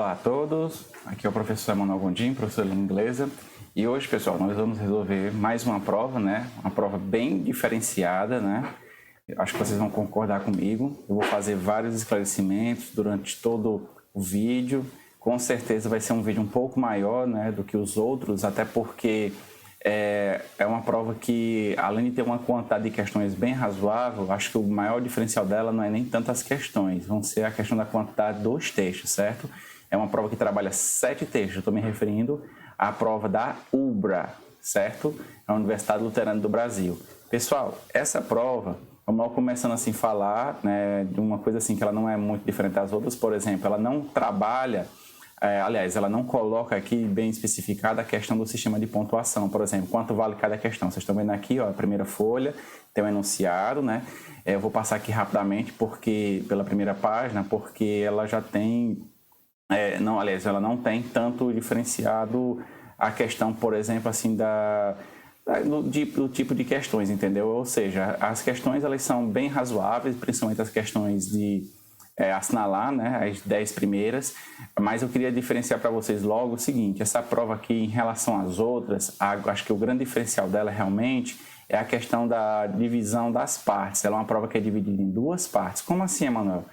Olá a todos, aqui é o professor Emanuel Gondim, professor de língua inglesa. E hoje, pessoal, nós vamos resolver mais uma prova, né? Uma prova bem diferenciada, né? Eu acho que vocês vão concordar comigo. Eu vou fazer vários esclarecimentos durante todo o vídeo. Com certeza vai ser um vídeo um pouco maior, né, do que os outros, até porque é uma prova que, além de ter uma quantidade de questões bem razoável, acho que o maior diferencial dela não é nem tanto as questões, vão ser a questão da quantidade dos textos, certo? É uma prova que trabalha 7 textos, eu estou me referindo à prova da UBRA, certo? É a Universidade Luterana do Brasil. Pessoal, essa prova, vamos lá começando assim a falar, né, de uma coisa assim que ela não é muito diferente das outras, por exemplo, ela não trabalha... ela não coloca aqui bem especificada a questão do sistema de pontuação, por exemplo, quanto vale cada questão. Vocês estão vendo aqui, ó, a primeira folha, tem um enunciado, né? Eu vou passar aqui rapidamente pela primeira página, porque ela já tem... ela não tem tanto diferenciado a questão, por exemplo, assim, do tipo de questões, entendeu? Ou seja, as questões, elas são bem razoáveis, principalmente as questões de... assinalar, né, as 10 primeiras, mas eu queria diferenciar para vocês logo o seguinte: essa prova aqui, em relação às outras, acho que o grande diferencial dela realmente é a questão da divisão das partes. Ela é uma prova que é dividida em 2 partes. Como assim, Emanuel?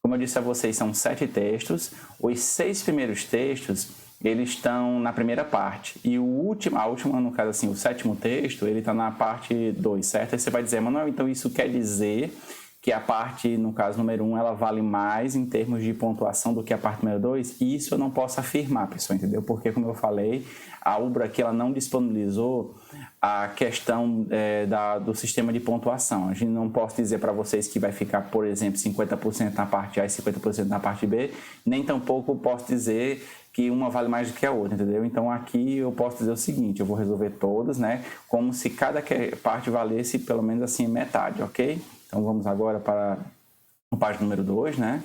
Como eu disse a vocês, são 7 textos. Os 6 primeiros textos, eles estão na primeira parte, e a última, no caso assim, o 7º texto, ele está na parte 2, certo? Aí você vai dizer: Emanuel, então isso quer dizer que a parte, no caso número 1, ela vale mais em termos de pontuação do que a parte número 2? E isso eu não posso afirmar, pessoal, entendeu? Porque, como eu falei, a UBRA aqui, ela não disponibilizou a questão do sistema de pontuação. A gente não pode dizer para vocês que vai ficar, por exemplo, 50% na parte A e 50% na parte B, nem tampouco posso dizer que uma vale mais do que a outra, entendeu? Então, aqui eu posso dizer o seguinte: eu vou resolver todas, né, como se cada parte valesse pelo menos assim metade, ok? Então, vamos agora para a página número 2, né?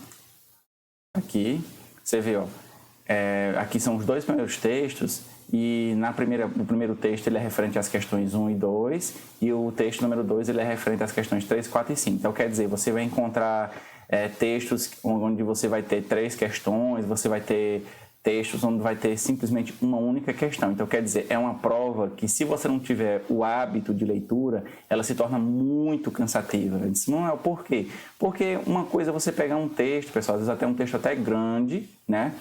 Aqui, você vê, ó, aqui são os 2 primeiros textos, e no primeiro texto ele é referente às questões 1 e 2, e o texto número 2 ele é referente às questões 3, 4 e 5. Então, quer dizer, você vai encontrar textos onde você vai ter 3 questões, você vai ter textos onde vai ter simplesmente uma única questão. Então, quer dizer, é uma prova que, se você não tiver o hábito de leitura, ela se torna muito cansativa. Eu disse: não é, por quê? Porque uma coisa é você pegar um texto, pessoal, às vezes até um texto até grande, né?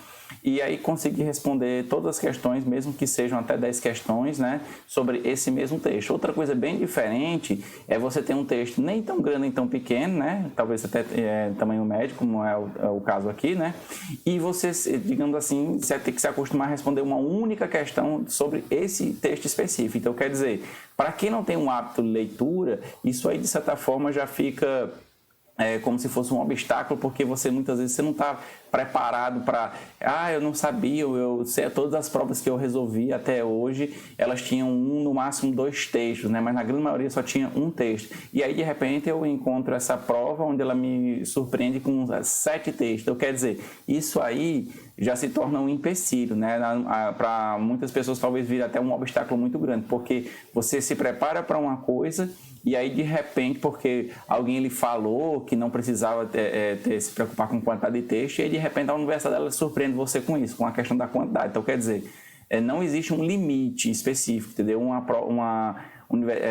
E aí conseguir responder todas as questões, mesmo que sejam até 10 questões, né, sobre esse mesmo texto. Outra coisa bem diferente é você ter um texto nem tão grande nem tão pequeno, né, talvez até tamanho médio, como é o caso aqui, né, e você, digamos assim, você vai ter que se acostumar a responder uma única questão sobre esse texto específico. Então, quer dizer, para quem não tem um hábito de leitura, isso aí, de certa forma, já fica... como se fosse um obstáculo, porque muitas vezes você não está preparado para... eu não sabia, eu sei, todas as provas que eu resolvi até hoje, elas tinham no máximo 2 textos, né? Mas na grande maioria só tinha um texto. E aí, de repente, eu encontro essa prova onde ela me surpreende com 7 textos. Então, quer dizer, isso aí já se torna um empecilho, né? Para muitas pessoas talvez vire até um obstáculo muito grande, porque você se prepara para uma coisa, e aí, de repente, porque alguém lhe falou que não precisava se preocupar com quantidade de texto, e aí, de repente, a universidade ela surpreende você com isso, com a questão da quantidade. Então, quer dizer, não existe um limite específico, entendeu? Uma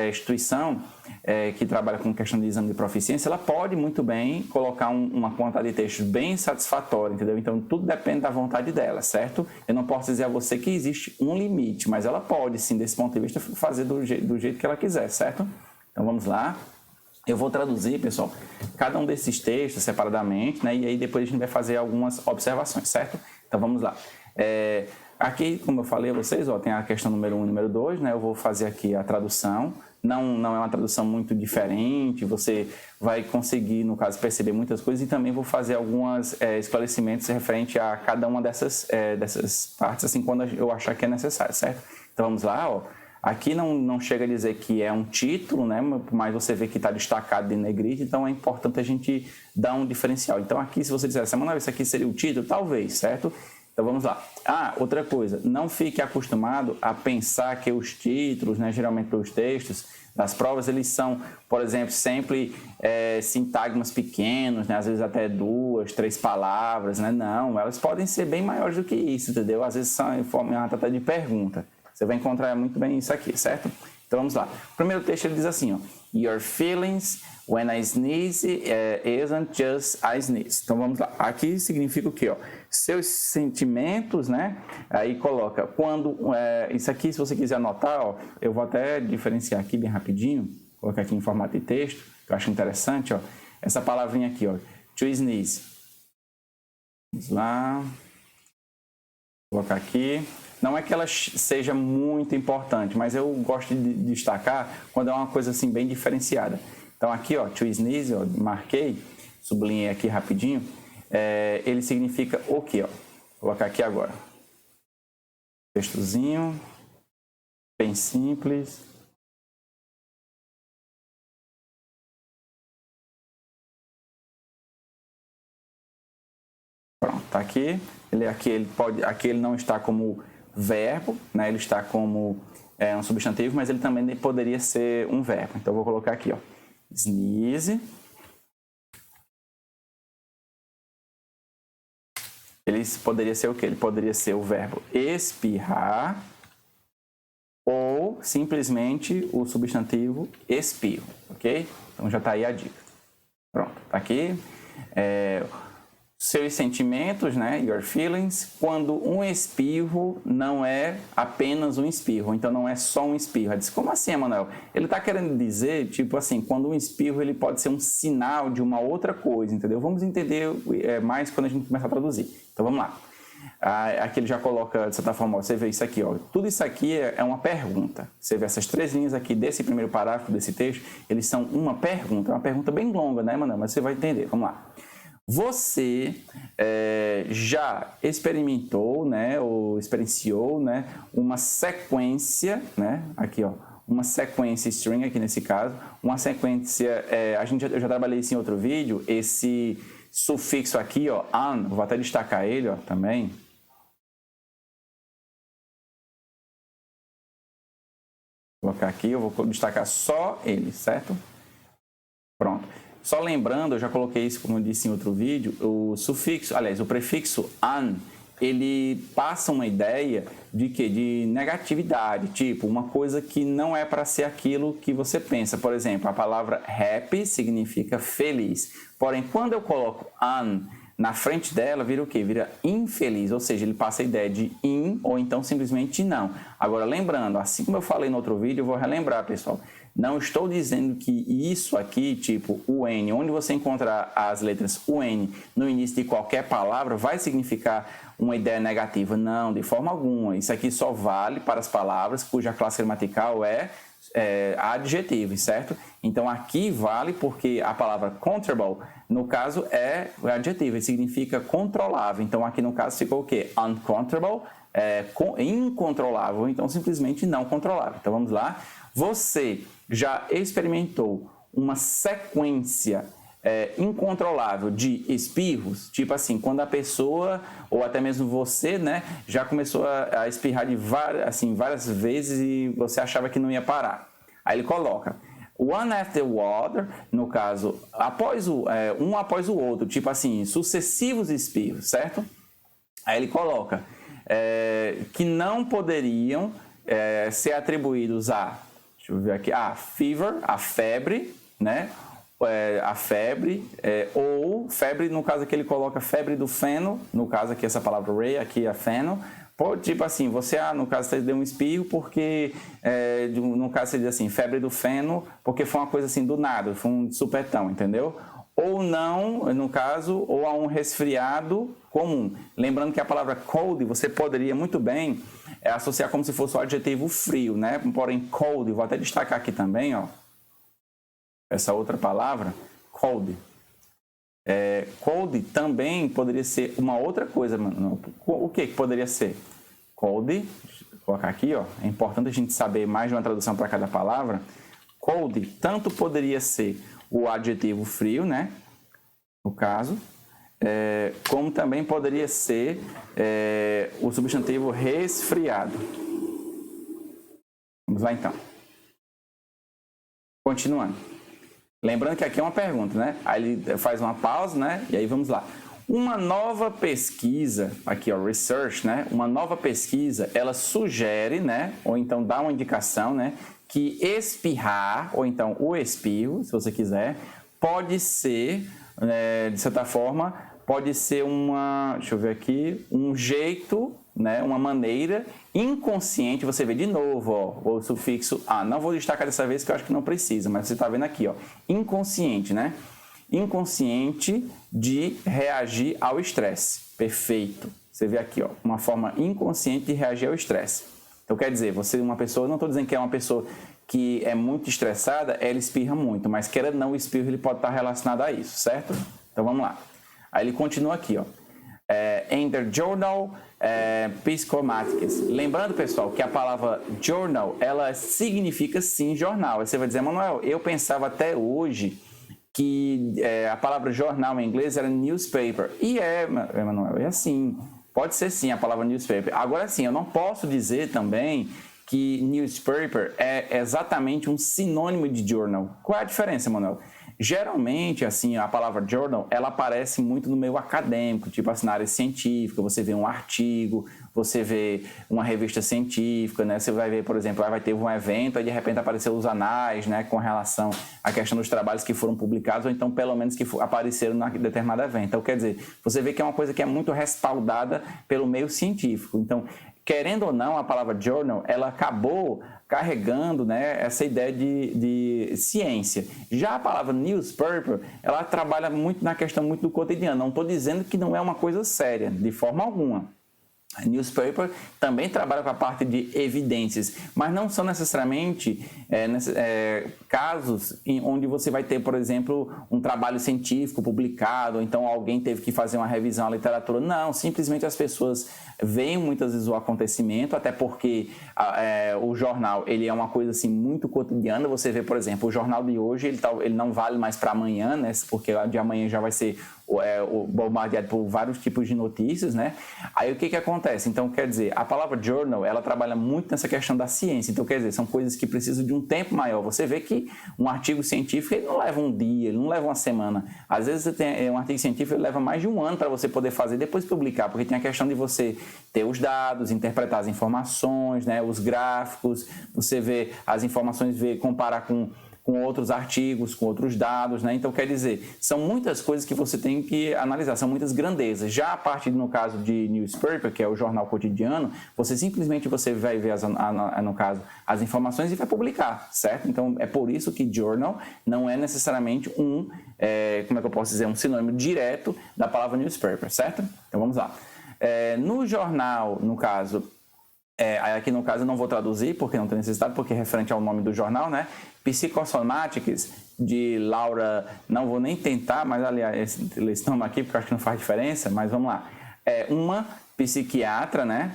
instituição que trabalha com questão de exame de proficiência, ela pode muito bem colocar uma quantidade de textos bem satisfatória, entendeu? Então, tudo depende da vontade dela, certo? Eu não posso dizer a você que existe um limite, mas ela pode, sim, desse ponto de vista, fazer do jeito que ela quiser, certo? Então, vamos lá. Eu vou traduzir, pessoal, cada um desses textos separadamente, né? E aí depois a gente vai fazer algumas observações, certo? Então, vamos lá. Aqui, como eu falei a vocês, ó, tem a questão número 1 e número 2, né? Eu vou fazer aqui a tradução. Não é uma tradução muito diferente, você vai conseguir, no caso, perceber muitas coisas, e também vou fazer alguns esclarecimentos referente a cada uma dessas partes, assim, quando eu achar que é necessário, certo? Então, vamos lá, ó. Aqui não chega a dizer que é um título, né? Mas você vê que está destacado em negrite, então é importante a gente dar um diferencial. Então, aqui, se você disser, Emanuel, isso aqui seria o título, talvez, certo? Então vamos lá. Outra coisa, não fique acostumado a pensar que os títulos, né, geralmente os textos das provas, eles são, por exemplo, sempre sintagmas pequenos, né, às vezes até 2, 3 palavras, né? Não, elas podem ser bem maiores do que isso, entendeu? Às vezes são em formato até de pergunta. Você vai encontrar muito bem isso aqui, certo? Então vamos lá. O primeiro texto ele diz assim, ó, Your feelings when I sneeze isn't just I sneeze. Então vamos lá. Aqui significa o quê? Ó? Seus sentimentos, né? Aí coloca quando isso aqui, se você quiser anotar, ó, eu vou até diferenciar aqui bem rapidinho, colocar aqui em formato de texto, que eu acho interessante, ó. Essa palavrinha aqui, ó, to sneeze. Vamos lá. Vou colocar aqui. Não é que ela seja muito importante, mas eu gosto de destacar quando é uma coisa assim bem diferenciada. Então aqui, ó, to sneeze, ó, marquei, sublinhei aqui rapidinho, ele significa o quê, ó? Vou colocar aqui agora. Textozinho, bem simples. Pronto, tá aqui. Aqui ele não está como verbo, né? Ele está como um substantivo, mas ele também poderia ser um verbo. Então, eu vou colocar aqui, ó, sneeze. Ele poderia ser o quê? Ele poderia ser o verbo espirrar ou simplesmente o substantivo espirro, ok? Então, já está aí a dica. Pronto, tá aqui. Seus sentimentos, né? Your feelings, quando um espirro não é apenas um espirro, então não é só um espirro. Ele diz, como assim, Emanuel? Ele está querendo dizer, tipo assim, quando um espirro ele pode ser um sinal de uma outra coisa, entendeu? Vamos entender mais quando a gente começar a traduzir. Então vamos lá. Aqui ele já coloca, de certa forma, você vê isso aqui, ó. Tudo isso aqui é uma pergunta. Você vê essas 3 linhas aqui desse primeiro parágrafo, desse texto, eles são uma pergunta bem longa, né, Emanuel? Mas você vai entender, vamos lá. Você já experimentou, né, ou experienciou, né, uma sequência, né, aqui, ó, uma sequência string aqui nesse caso, uma sequência, eu já trabalhei isso em outro vídeo, esse sufixo aqui, ó, an, vou até destacar ele, ó, também. Vou colocar aqui, eu vou destacar só ele, certo? Pronto. Só lembrando, eu já coloquei isso, como eu disse em outro vídeo, o prefixo an, ele passa uma ideia de quê? De negatividade, tipo, uma coisa que não é para ser aquilo que você pensa. Por exemplo, a palavra happy significa feliz. Porém, quando eu coloco an na frente dela, vira o quê? Vira infeliz, ou seja, ele passa a ideia de in ou então simplesmente não. Agora, lembrando, assim como eu falei no outro vídeo, eu vou relembrar, pessoal. Não estou dizendo que isso aqui, tipo UN, onde você encontrar as letras UN no início de qualquer palavra, vai significar uma ideia negativa. Não, de forma alguma. Isso aqui só vale para as palavras cuja classe gramatical é adjetivo, certo? Então aqui vale porque a palavra controllable, no caso, é adjetivo, significa controlável. Então aqui no caso ficou o quê? Uncontrollable, incontrolável, então simplesmente não controlável. Então vamos lá. Você já experimentou uma sequência incontrolável de espirros? Tipo assim, quando a pessoa, ou até mesmo você, né, já começou a espirrar várias vezes e você achava que não ia parar. Aí ele coloca one after the other, no caso, um após o outro, tipo assim, sucessivos espirros, certo? Aí ele coloca que não poderiam ser atribuídos deixa eu ver aqui, fever, a febre, né? A febre, ou febre, no caso aqui ele coloca febre do feno, no caso aqui essa palavra ray, aqui é feno, tipo assim, você, no caso você deu um espirro porque, no caso você diz assim, febre do feno, porque foi uma coisa assim do nada, foi um supetão, entendeu? Ou não, no caso, ou a um resfriado comum. Lembrando que a palavra cold você poderia muito bem associar como se fosse o adjetivo frio, né? Porém, cold, vou até destacar aqui também, ó, essa outra palavra, cold. Cold também poderia ser uma outra coisa, mano. O que poderia ser? Cold, vou colocar aqui, ó, é importante a gente saber mais de uma tradução para cada palavra. Cold tanto poderia ser o adjetivo frio, né? No caso, como também poderia ser o substantivo resfriado. Vamos lá, então. Continuando. Lembrando que aqui é uma pergunta, né? Aí ele faz uma pausa, né? E aí vamos lá. Uma nova pesquisa, aqui ó, research, né? Uma nova pesquisa, ela sugere, né? Ou então dá uma indicação, né? Que espirrar, ou então o espirro, se você quiser, pode ser, de certa forma, pode ser deixa eu ver aqui, um jeito, né? Uma maneira inconsciente, você vê de novo, ó, o sufixo a. Não vou destacar dessa vez que eu acho que não precisa, mas você está vendo aqui, ó, inconsciente, né? Inconsciente de reagir ao estresse. Perfeito. Você vê aqui, ó, uma forma inconsciente de reagir ao estresse. Então, quer dizer, você uma pessoa, não estou dizendo que é uma pessoa que é muito estressada, ela espirra muito, mas querendo ou não, o espirro ele pode estar relacionado a isso, certo? Então, vamos lá. Aí ele continua aqui, ó. In the journal Psychomaticus. Lembrando, pessoal, que a palavra journal, ela significa sim jornal. Aí você vai dizer, Manuel, eu pensava até hoje que a palavra jornal em inglês era newspaper. E Manuel, é assim. Pode ser sim a palavra newspaper. Agora sim, eu não posso dizer também que newspaper é exatamente um sinônimo de journal. Qual é a diferença, Manuel? Geralmente, assim, a palavra journal, ela aparece muito no meio acadêmico, tipo assim, na área científica, você vê um artigo, você vê uma revista científica, né? Você vai ver, por exemplo, vai ter um evento, aí de repente apareceu os anais, né? Com relação à questão dos trabalhos que foram publicados, ou então pelo menos que apareceram em determinado evento. Então, quer dizer, você vê que é uma coisa que é muito respaldada pelo meio científico. Então, querendo ou não, a palavra journal, ela acabou carregando, né, essa ideia de ciência. Já a palavra newspaper, ela trabalha muito na questão muito do cotidiano. Não estou dizendo que não é uma coisa séria, de forma alguma. A newspaper também trabalha com a parte de evidências, mas não são necessariamente casos onde você vai ter, por exemplo, um trabalho científico publicado, ou então alguém teve que fazer uma revisão à literatura. Não, simplesmente as pessoas veem muitas vezes o acontecimento, até porque o jornal ele é uma coisa assim, muito cotidiana. Você vê, por exemplo, o jornal de hoje ele não vale mais para amanhã, né? Porque o de amanhã já vai ser bombardeado por vários tipos de notícias, né? Aí o que acontece? Então, quer dizer, a palavra journal, ela trabalha muito nessa questão da ciência. Então, quer dizer, são coisas que precisam de um tempo maior. Você vê que um artigo científico, ele não leva um dia, ele não leva uma semana. Às vezes, você tem um artigo científico, ele leva mais de um ano para você poder fazer e depois publicar, porque tem a questão de você ter os dados, interpretar as informações, né? Os gráficos, você vê as informações, comparar com outros artigos, com outros dados, né? Então, quer dizer, são muitas coisas que você tem que analisar, são muitas grandezas. Já a partir, no caso de newspaper, que é o jornal cotidiano, você simplesmente vai ver, no caso, as informações e vai publicar, certo? Então, é por isso que journal não é necessariamente como é que eu posso dizer, um sinônimo direto da palavra newspaper, certo? Então, vamos lá. No jornal, no caso, aqui no caso eu não vou traduzir, porque não tem necessidade, porque é referente ao nome do jornal, né? Psychosomaticus, de Laura, não vou nem tentar, mas aliás, esse nome aqui, porque eu acho que não faz diferença, mas vamos lá. É uma psiquiatra, né?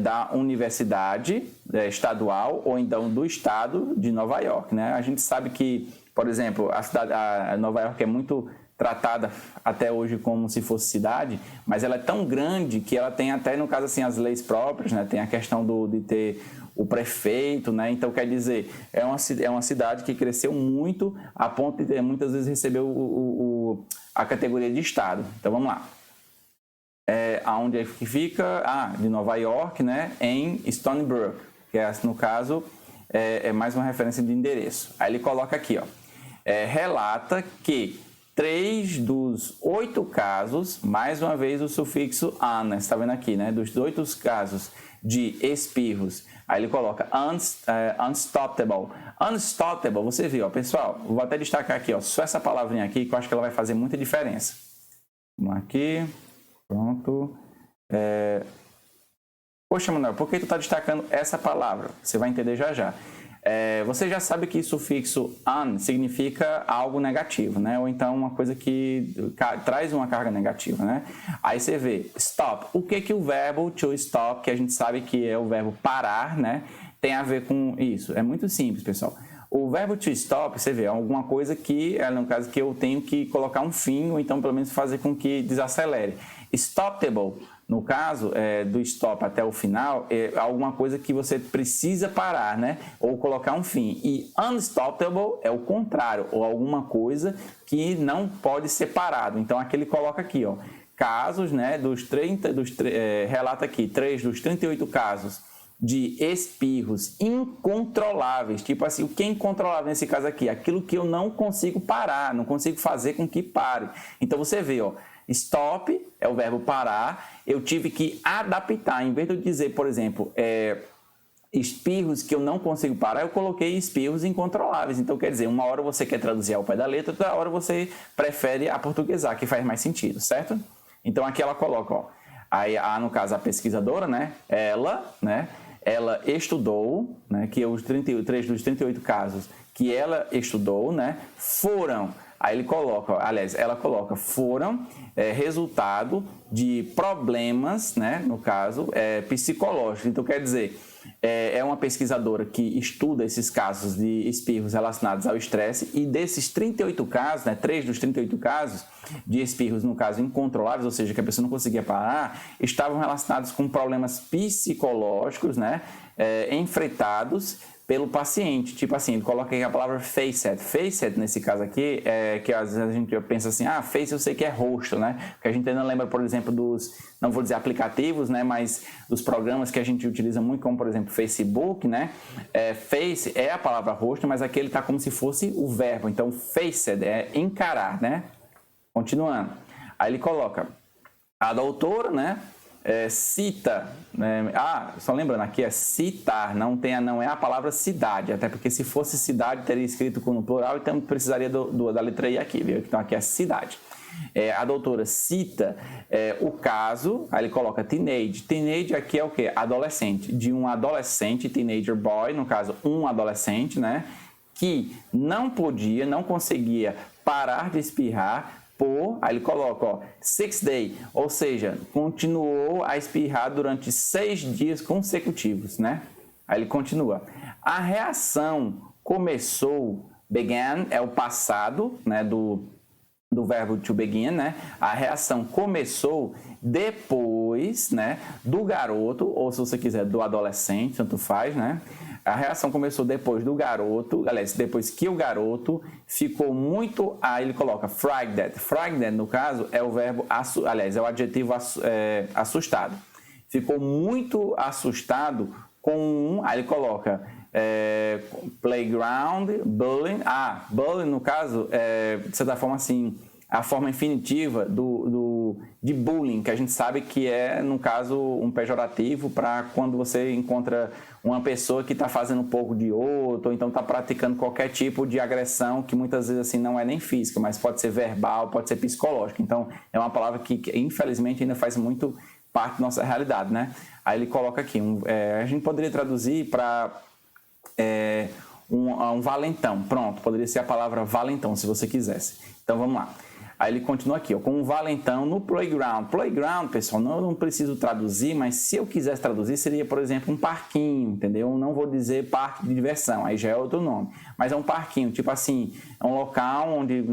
Da universidade estadual, ou então do estado de Nova York, né? A gente sabe que, por exemplo, a Nova York é muito tratada até hoje como se fosse cidade, mas ela é tão grande que ela tem até, no caso assim, as leis próprias, né? Tem a questão de ter o prefeito, né? Então, quer dizer, é uma cidade que cresceu muito a ponto de muitas vezes receber a categoria de estado. Então, vamos lá. Aonde é que fica? De Nova York, né? Em Stony Brook, que no caso é mais uma referência de endereço. Aí ele coloca aqui, ó, relata que 3 dos 8 casos, mais uma vez o sufixo an, né? Você está vendo aqui, né? Dos 8 casos de espirros, aí ele coloca unstoppable. Unstoppable, você viu, ó, pessoal, vou até destacar aqui, ó, só essa palavrinha aqui, que eu acho que ela vai fazer muita diferença. Vamos aqui, pronto. Poxa, Manuel, por que tu está destacando essa palavra? Você vai entender já já. Você já sabe que o sufixo an significa algo negativo, né? Ou então uma coisa que traz uma carga negativa, né? Aí você vê, stop. O que o verbo to stop, que a gente sabe que é o verbo parar, né? Tem a ver com isso. É muito simples, pessoal. O verbo to stop, você vê, é alguma coisa que, no caso, que eu tenho que colocar um fim, ou então pelo menos fazer com que desacelere. Stoppable, no caso, do stop até o final, é alguma coisa que você precisa parar, né? Ou colocar um fim. E unstoppable é o contrário, ou alguma coisa que não pode ser parado. Então, aqui ele coloca aqui, ó, casos, né, relata aqui, 3 dos 38 casos de espirros incontroláveis. Tipo assim, o que é incontrolável nesse caso aqui? Aquilo que eu não consigo parar, não consigo fazer com que pare. Então, você vê, ó, stop é o verbo parar, eu tive que adaptar, em vez de eu dizer, por exemplo, espirros que eu não consigo parar, eu coloquei espirros incontroláveis. Então, quer dizer, uma hora você quer traduzir ao pé da letra, outra hora você prefere aportuguesar, que faz mais sentido, certo? Então, aqui ela coloca, ó, aí, no caso, a pesquisadora, né, ela estudou, né, que os 33 dos 38 casos que ela estudou, né, foram... Aí ele coloca, aliás, ela coloca, foram resultado de problemas, né, no caso, psicológicos. Então, quer dizer, é uma pesquisadora que estuda esses casos de espirros relacionados ao estresse, e desses 38 casos, né, 3 dos 38 casos de espirros, no caso, incontroláveis, ou seja, que a pessoa não conseguia parar, estavam relacionados com problemas psicológicos, né, enfrentados pelo paciente. Tipo assim, ele coloca aqui a palavra facet. Facet, nesse caso aqui, que às vezes a gente pensa assim, face eu sei que é rosto, né? Porque a gente ainda lembra, por exemplo, dos, não vou dizer aplicativos, né? Mas dos programas que a gente utiliza muito, como por exemplo, Facebook, né? Face é a palavra rosto, mas aqui ele está como se fosse o verbo. Então, facet é encarar, né? Continuando. Aí ele coloca a doutora, né? Cita, né? Só lembrando, aqui é citar, não é a palavra cidade, até porque se fosse cidade teria escrito no plural, então precisaria da letra I aqui, viu? Então aqui é cidade. A doutora cita o caso, aí ele coloca teenage. Teenage aqui é o quê? Adolescente, de um adolescente, teenager boy, no caso um adolescente, né? Que não conseguia parar de espirrar aí ele coloca, ó, 6 days, ou seja, continuou a espirrar durante 6 dias consecutivos, né? Aí ele continua. A reação começou, began é o passado, né, do verbo to begin, né? A reação começou depois, né, do garoto, ou se você quiser, do adolescente, tanto faz, né? A reação começou depois do garoto, aliás, depois que o garoto ficou muito... ele coloca frightened. Frightened, no caso, é o verbo... é o adjetivo assustado. Ficou muito assustado com... Aí ele coloca playground, bullying. Bullying, no caso, de certa forma, assim... a forma infinitiva de bullying, que a gente sabe que é, no caso, um pejorativo para quando você encontra uma pessoa que está fazendo um pouco de outro, ou então está praticando qualquer tipo de agressão que muitas vezes assim, não é nem física, mas pode ser verbal, pode ser psicológica. Então, é uma palavra que infelizmente ainda faz muito parte da nossa realidade, né? Aí ele coloca aqui, a gente poderia traduzir para... um valentão. Pronto, poderia ser a palavra valentão, se você quisesse. Então, vamos lá. Aí ele continua aqui, ó, com um valentão no playground. Playground, pessoal, não preciso traduzir, mas se eu quisesse traduzir, seria, por exemplo, um parquinho, entendeu? Não vou dizer parque de diversão, aí já é outro nome. Mas é um parquinho, tipo assim, é um local onde,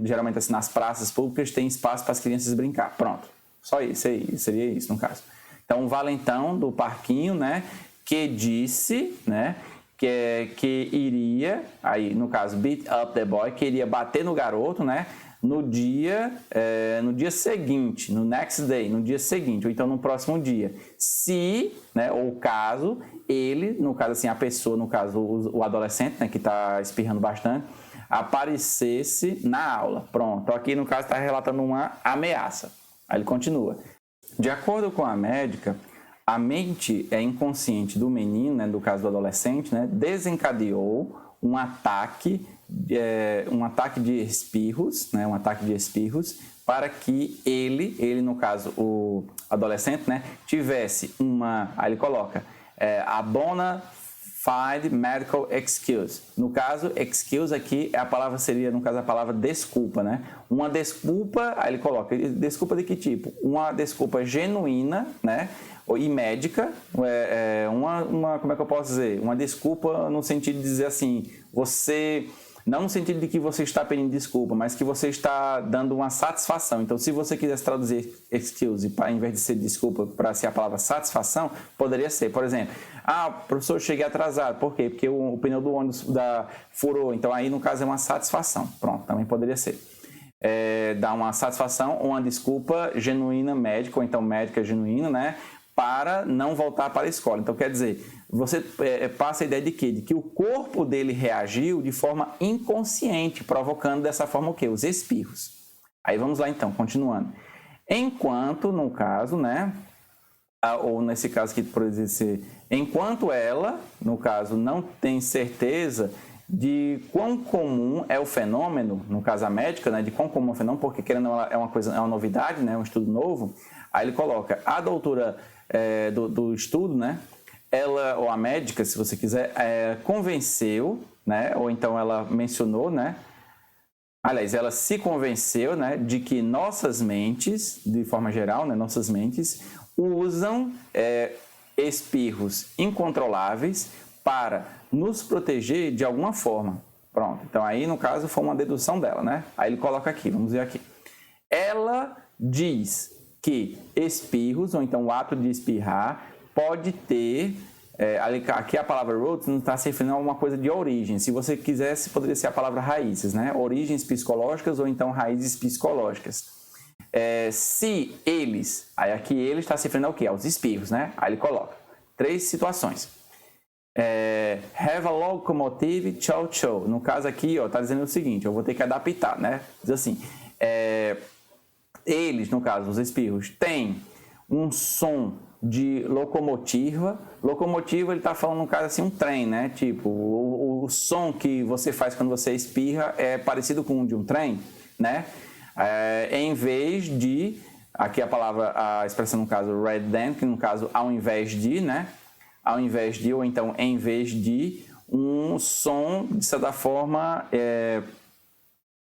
geralmente assim, nas praças públicas, tem espaço para as crianças brincar. Pronto, só isso aí, seria isso no caso. Então, um valentão do parquinho, né, que disse, né, que iria, aí no caso, beat up the boy, que iria bater no garoto, né, no dia seguinte, no next day, no dia seguinte, ou então no próximo dia. Se, né, ou caso, ele, no caso assim, a pessoa, no caso o adolescente, né, que está espirrando bastante, aparecesse na aula. Pronto, aqui no caso está relatando uma ameaça. Aí ele continua. De acordo com a médica, a mente inconsciente do menino, né, do caso do adolescente, né, desencadeou um ataque de espirros, né, para que ele, no caso, o adolescente, né, tivesse aí ele coloca, a bona find medical excuse. No caso, excuse aqui é a palavra, seria, no caso, a palavra desculpa, né? Uma desculpa, aí ele coloca, desculpa de que tipo? Uma desculpa genuína, né? E médica, como é que eu posso dizer? Uma desculpa no sentido de dizer assim, não no sentido de que você está pedindo desculpa, mas que você está dando uma satisfação. Então, se você quisesse traduzir excuse, em vez de ser desculpa, para ser a palavra satisfação, poderia ser, por exemplo, professor, eu cheguei atrasado. Por quê? Porque o pneu do ônibus furou. Então, aí, no caso, é uma satisfação. Pronto, também poderia ser. Dar uma satisfação ou uma desculpa genuína médica, ou então médica genuína, né? Para não voltar para a escola. Então, quer dizer, você passa a ideia de quê? De que o corpo dele reagiu de forma inconsciente, provocando dessa forma o quê? Os espirros. Aí vamos lá então, continuando. Enquanto, no caso, né? Ou nesse caso aqui, por exemplo, enquanto ela, no caso, não tem certeza de quão comum é o fenômeno, no caso a médica, né? De quão comum é o fenômeno, porque querendo é uma novidade, né? Um estudo novo. Aí ele coloca, a doutora do estudo, né? Ela, ou a médica, se você quiser, convenceu, né? Ou então ela mencionou, né? Aliás, ela se convenceu, né? De que nossas mentes, de forma geral, né? Nossas mentes usam espirros incontroláveis para nos proteger de alguma forma. Pronto. Então, aí, no caso, foi uma dedução dela, né? Aí ele coloca aqui, vamos ver aqui. Ela diz que espirros, ou então o ato de espirrar, pode ter, aqui a palavra roots não está se referindo a uma coisa de origem. Se você quisesse, poderia ser a palavra raízes, né? Origens psicológicas ou então raízes psicológicas. Se eles, aí aqui ele está se referindo ao quê? Aos espirros, né? Aí ele coloca 3 situações. Have a locomotive chow-chow. No caso aqui, ó, tá dizendo o seguinte, eu vou ter que adaptar, né? Diz assim, eles, no caso, os espirros, têm um som de locomotiva. Locomotiva, ele está falando, no caso, assim, um trem, né? Tipo, o som que você faz quando você espirra é parecido com o de um trem, né? Em vez de, aqui a expressão, no caso, rather than, que no caso, ao invés de, né? Ao invés de, ou então, em vez de, um som, de certa forma,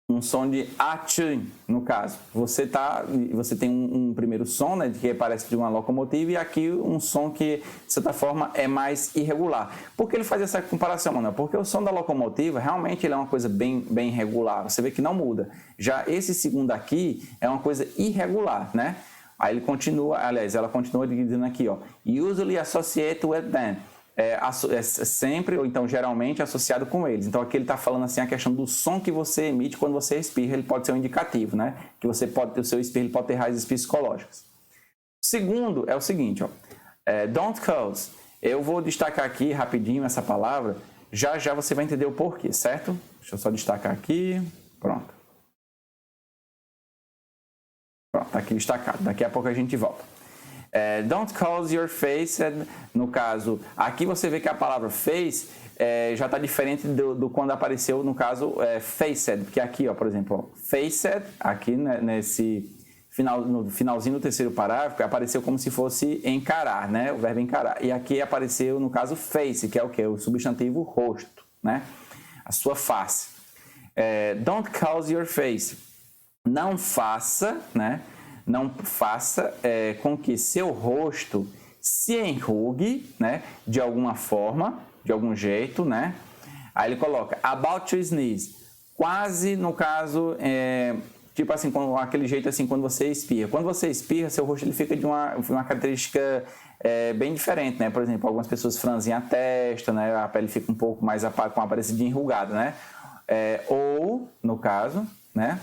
um som de achun, no caso. Você tem um primeiro som, né, que parece de uma locomotiva, e aqui um som que, de certa forma, é mais irregular. Por que ele faz essa comparação, Manuel? Porque o som da locomotiva, realmente, ele é uma coisa bem regular. Você vê que não muda. Já esse segundo aqui é uma coisa irregular, né? Aí ele continua, aliás, ela continua dizendo aqui, ó, usually associated with them. Sempre, ou então geralmente, associado com eles. Então, aqui ele está falando assim a questão do som que você emite quando você espirra, ele pode ser um indicativo, né? Que você pode ter o seu espirro, ele pode ter raízes psicológicas. O segundo é o seguinte, ó, don't cause. Eu vou destacar aqui rapidinho essa palavra, já você vai entender o porquê, certo? Deixa eu só destacar aqui, pronto. Pronto, tá aqui destacado, daqui a pouco a gente volta. Don't cause your face, no caso, aqui você vê que a palavra face já está diferente do quando apareceu, no caso, faced, porque aqui, ó, por exemplo, ó, faced, aqui né, no finalzinho do terceiro parágrafo, apareceu como se fosse encarar, né, o verbo encarar, e aqui apareceu, no caso, face, que é o quê? O substantivo rosto, né, a sua face. Don't cause your face, não faça, né, não faça com que seu rosto se enrugue, né, de alguma forma, de algum jeito, né? Aí ele coloca about to sneeze, quase no caso, tipo assim, com aquele jeito assim quando você espirra. Quando você espirra, seu rosto ele fica de uma característica bem diferente, né? Por exemplo, algumas pessoas franzem a testa, né? A pele fica um pouco mais com a aparência de enrugada, né? Ou, no caso, né?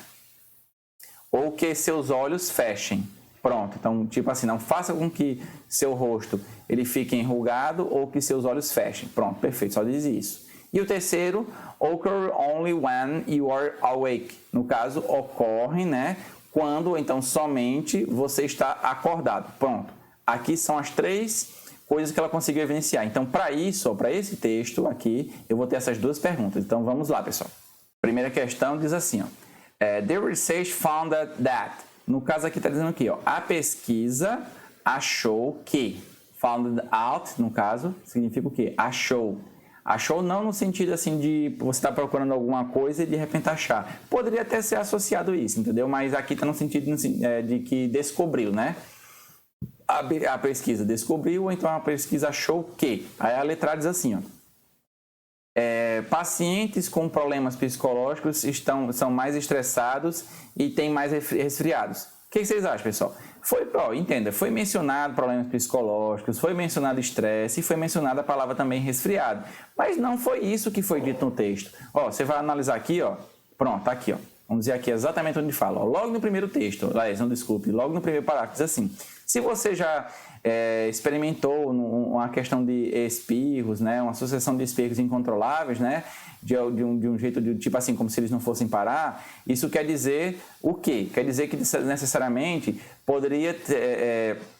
Ou que seus olhos fechem. Pronto, então, tipo assim, não faça com que seu rosto ele fique enrugado ou que seus olhos fechem. Pronto, perfeito, só diz isso. E o terceiro, occur only when you are awake. No caso, ocorre, né, quando, então, somente você está acordado. Pronto, aqui são as 3 coisas que ela conseguiu evidenciar. Então, para isso, para esse texto aqui, eu vou ter essas 2 perguntas. Então, vamos lá, pessoal. Primeira questão diz assim, ó. The research found that. No caso aqui está dizendo aqui, ó, a pesquisa achou que. Found out, no caso, significa o quê? Achou. Achou não no sentido assim de você estar procurando alguma coisa e de repente achar. Poderia até ser associado isso, entendeu? Mas aqui está no sentido de que descobriu, né? A pesquisa descobriu, ou então a pesquisa achou que. Aí a letra A diz assim, ó. Pacientes com problemas psicológicos são mais estressados e têm mais resfriados. O que vocês acham, pessoal? Entenda, foi mencionado problemas psicológicos, foi mencionado estresse e foi mencionada a palavra também resfriado. Mas não foi isso que foi dito no texto. Você vai analisar aqui, pronto, tá aqui, vamos dizer aqui exatamente onde fala. Logo no primeiro texto, logo no primeiro parágrafo, diz assim: se você já experimentou uma questão de espirros, né, uma sucessão de espirros incontroláveis, né, de um jeito tipo assim, como se eles não fossem parar, isso quer dizer o quê? Quer dizer que necessariamente poderia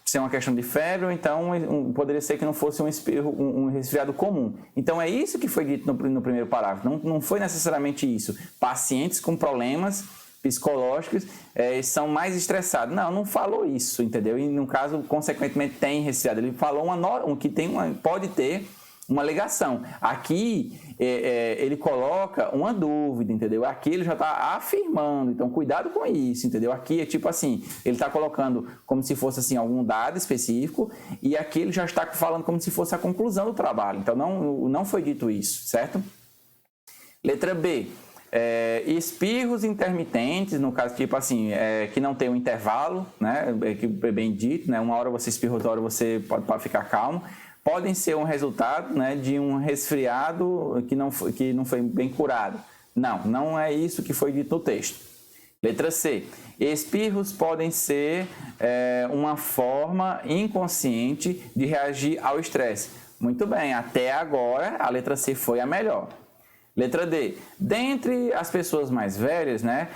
ser uma questão de febre, ou então poderia ser que não fosse um resfriado comum. Então é isso que foi dito no primeiro parágrafo, não foi necessariamente isso. Pacientes com problemas psicológicos são mais estressados. Não falou isso, entendeu? E no caso, consequentemente, tem resfriado. Ele falou que pode ter uma alegação. Aqui ele coloca uma dúvida, entendeu? Aqui ele já está afirmando, então cuidado com isso, entendeu? Aqui é tipo assim, ele está colocando como se fosse assim algum dado específico, e aqui ele já está falando como se fosse a conclusão do trabalho. Então não foi dito isso, certo? Letra B. Espirros intermitentes, no caso tipo assim, que não tem um intervalo, né, que é bem dito, né, uma hora você espirra, outra hora você pode ficar calmo, podem ser um resultado, né, de um resfriado que não foi bem curado. Não é isso que foi dito no texto. Letra C. Espirros podem ser uma forma inconsciente de reagir ao estresse. Muito bem, até agora a letra C foi a melhor. Letra D. Dentre as pessoas mais velhas, né,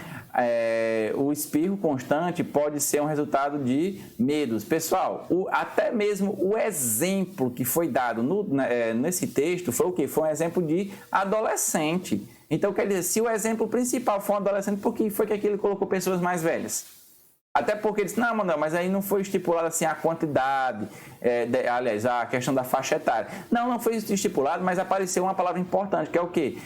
o espirro constante pode ser um resultado de medos. Pessoal, até mesmo o exemplo que foi dado nesse texto foi o quê? Foi um exemplo de adolescente. Então, quer dizer, se o exemplo principal for um adolescente, por que foi que aqui ele colocou pessoas mais velhas? Até porque ele disse, não, Manuel, mas aí não foi estipulado assim a quantidade, aliás, a questão da faixa etária. Não foi estipulado, mas apareceu uma palavra importante, que é o quê?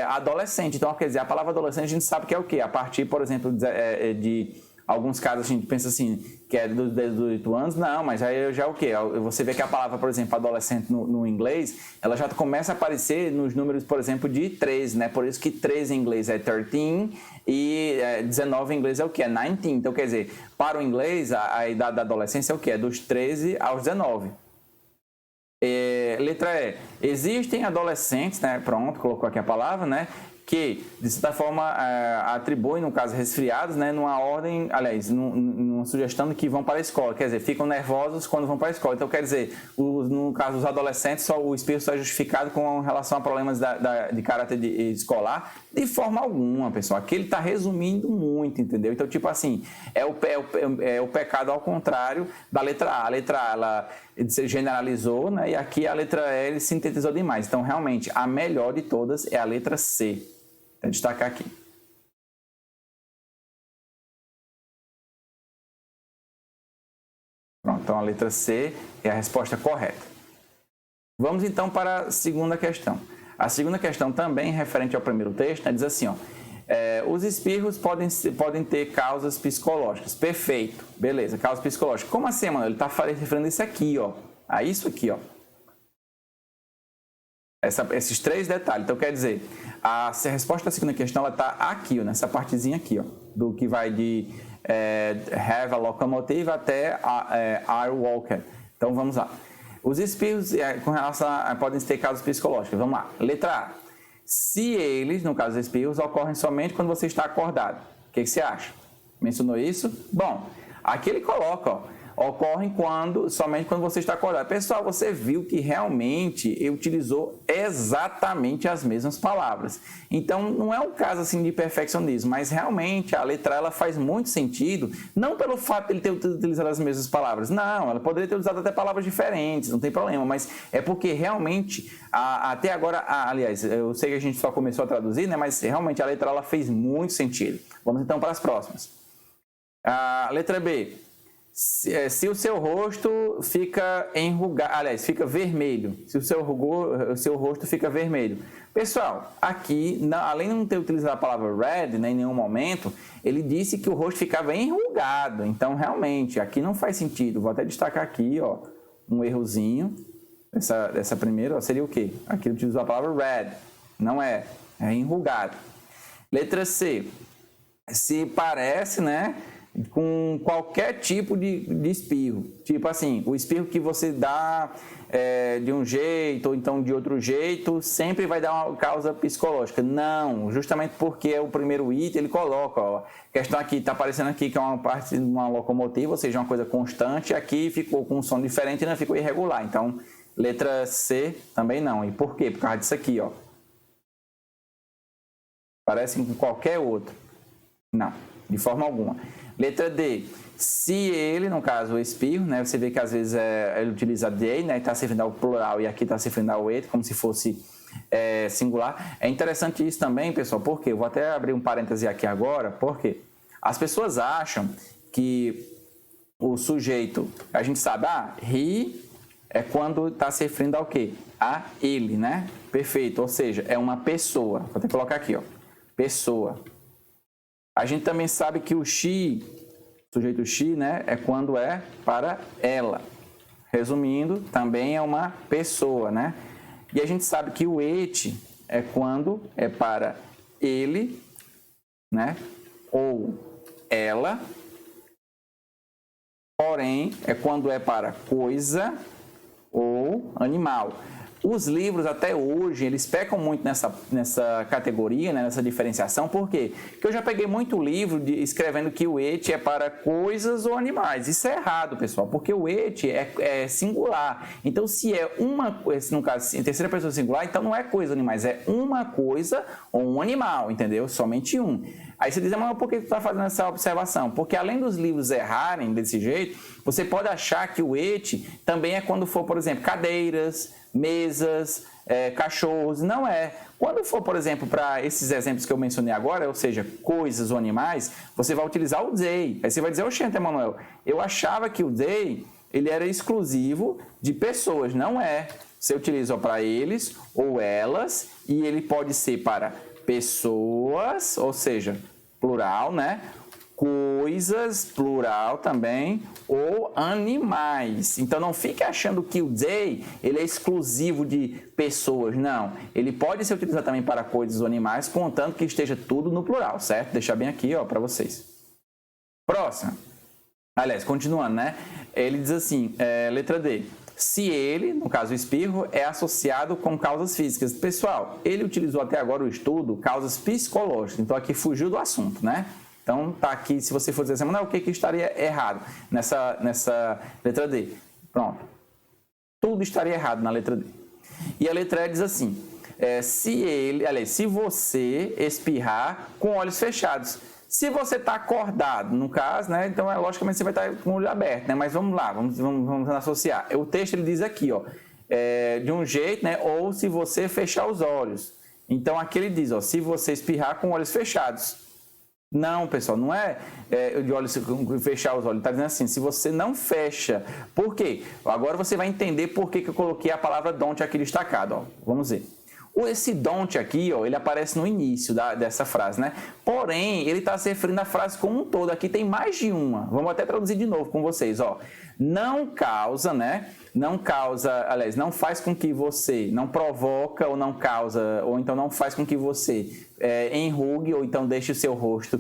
Adolescente. Então, quer dizer, a palavra adolescente a gente sabe que é o quê? A partir, por exemplo, de alguns casos a gente pensa assim, que é dos 18 anos, não, mas aí já é o quê? Você vê que a palavra, por exemplo, adolescente no inglês, ela já começa a aparecer nos números, por exemplo, de 13, né? Por isso que 13 em inglês é 13 e 19 em inglês é o quê? É 19. Então, quer dizer, para o inglês, a idade da adolescência é o quê? É dos 13 aos 19. Letra E. Existem adolescentes, né? Pronto, colocou aqui a palavra, né? Que, de certa forma, atribuem, no caso, resfriados, né, numa ordem, aliás, numa sugestão de que vão para a escola, quer dizer, ficam nervosos quando vão para a escola. Então, quer dizer, no caso dos adolescentes, o espirro só é justificado com relação a problemas de caráter escolar, de forma alguma, pessoal. Aqui ele está resumindo muito, entendeu? Então, tipo assim, é o pecado ao contrário da letra A. A letra A, ela generalizou, né, e aqui a letra E, ele sintetizou demais. Então, realmente, a melhor de todas é a letra C. Vou destacar aqui. Pronto, então a letra C é a resposta correta. Vamos então para a segunda questão. A segunda questão também referente ao primeiro texto, né, diz assim, os espirros podem ter causas psicológicas. Perfeito, beleza, causas psicológicas. Como assim, mano? Ele está referindo isso aqui, a isso aqui, esses três detalhes. Então, quer dizer, a resposta da segunda questão está aqui, nessa partezinha aqui, do que vai de have a locomotive até are walker. Então, vamos lá. Os espirros, com relação podem ter causas psicológicas. Vamos lá. Letra A. Se eles, no caso dos espirros, ocorrem somente quando você está acordado. O que você acha? Mencionou isso? Bom, aqui ele coloca, ocorrem somente quando você está acordado. Pessoal, você viu que realmente ele utilizou exatamente as mesmas palavras. Então, não é um caso assim de perfeccionismo, mas realmente a letra ela faz muito sentido, não pelo fato de ele ter utilizado as mesmas palavras. Não, ela poderia ter usado até palavras diferentes, não tem problema, mas é porque realmente, até agora, aliás, eu sei que a gente só começou a traduzir, né, mas realmente a letra ela fez muito sentido. Vamos então para as próximas. A letra B. Se o seu rosto fica enrugado, aliás, fica vermelho, se o seu rosto fica vermelho. Pessoal, aqui, além de não ter utilizado a palavra red, né, em nenhum momento, ele disse que o rosto ficava enrugado. Então, realmente, aqui não faz sentido. Vou até destacar aqui, ó, um errozinho. Essa primeira, ó, seria o quê? Aqui ele utilizou a palavra red, não é enrugado. Letra C, se parece, né, com qualquer tipo de espirro. Tipo assim, o espirro que você dá de um jeito ou então de outro jeito, sempre vai dar uma causa psicológica. Não, justamente porque é o primeiro item, ele coloca, ó, a questão aqui, está aparecendo aqui que é uma parte de uma locomotiva, ou seja, uma coisa constante, aqui ficou com um som diferente e não ficou irregular. Então, letra C também não. E por quê? Por causa disso aqui, ó. Parece com qualquer outro. Não, de forma alguma. Letra D, se ele, no caso o espirro, né, você vê que às vezes ele utiliza they, né, está se referindo ao plural e aqui está se referindo ao it, como se fosse singular. É interessante isso também, pessoal, porque eu vou até abrir um parêntese aqui agora, porque as pessoas acham que o sujeito, a gente sabe, he é quando está se referindo ao quê? A ele, né? Perfeito, ou seja, é uma pessoa. Vou até colocar aqui, ó, pessoa. A gente também sabe que o she, sujeito she, né, é quando é para ela. Resumindo, também é uma pessoa, né? E a gente sabe que o it é quando é para ele, né, ou ela. Porém, é quando é para coisa ou animal. Os livros, até hoje, eles pecam muito nessa categoria, né, nessa diferenciação. Por quê? Porque eu já peguei muito livro escrevendo que o it é para coisas ou animais. Isso é errado, pessoal, porque o it é singular. Então, se é no caso, em terceira pessoa singular, então não é coisa ou animais, é uma coisa ou um animal, entendeu? Somente um. Aí você diz, mas por que você está fazendo essa observação? Porque além dos livros errarem desse jeito, você pode achar que o it também é quando for, por exemplo, cadeiras, mesas, cachorros. Não é. Quando for, por exemplo, para esses exemplos que eu mencionei agora, ou seja, coisas ou animais, você vai utilizar o they. Aí você vai dizer, oxente, Emanuel, eu achava que o they ele era exclusivo de pessoas. Não é. Você utiliza para eles ou elas e ele pode ser para pessoas, ou seja, plural, né? Coisas, plural também, ou animais. Então não fique achando que o they ele é exclusivo de pessoas, não. Ele pode ser utilizado também para coisas ou animais, contanto que esteja tudo no plural, certo? Deixar bem aqui, ó, para vocês. Próxima. Aliás, continuando, né? Ele diz assim, letra D. Se ele, no caso o espirro, é associado com causas físicas. Pessoal, ele utilizou até agora o estudo causas psicológicas, então aqui fugiu do assunto, né? Então tá aqui, se você for dizer assim, não, o que estaria errado nessa letra D? Pronto. Tudo estaria errado na letra D. E a letra E diz assim, se você espirrar com olhos fechados. Se você está acordado, no caso, né, então logicamente você vai estar com o olho aberto, né, mas vamos lá, vamos associar. O texto ele diz aqui, ó, de um jeito, né, ou se você fechar os olhos. Então aqui ele diz, ó, se você espirrar com olhos fechados. Não, pessoal, não é de olhos fechar os olhos, está dizendo assim, se você não fecha. Por quê? Agora você vai entender por que eu coloquei a palavra don't aqui destacado, ó. Vamos ver. Esse don't aqui, ó, ele aparece no início dessa frase, né? Porém, ele está se referindo à frase como um todo. Aqui tem mais de uma. Vamos até traduzir de novo com vocês, ó. Não causa, né? Não causa, aliás, não faz com que você, não provoca ou não causa, ou então não faz com que você enrugue ou então deixe o seu rosto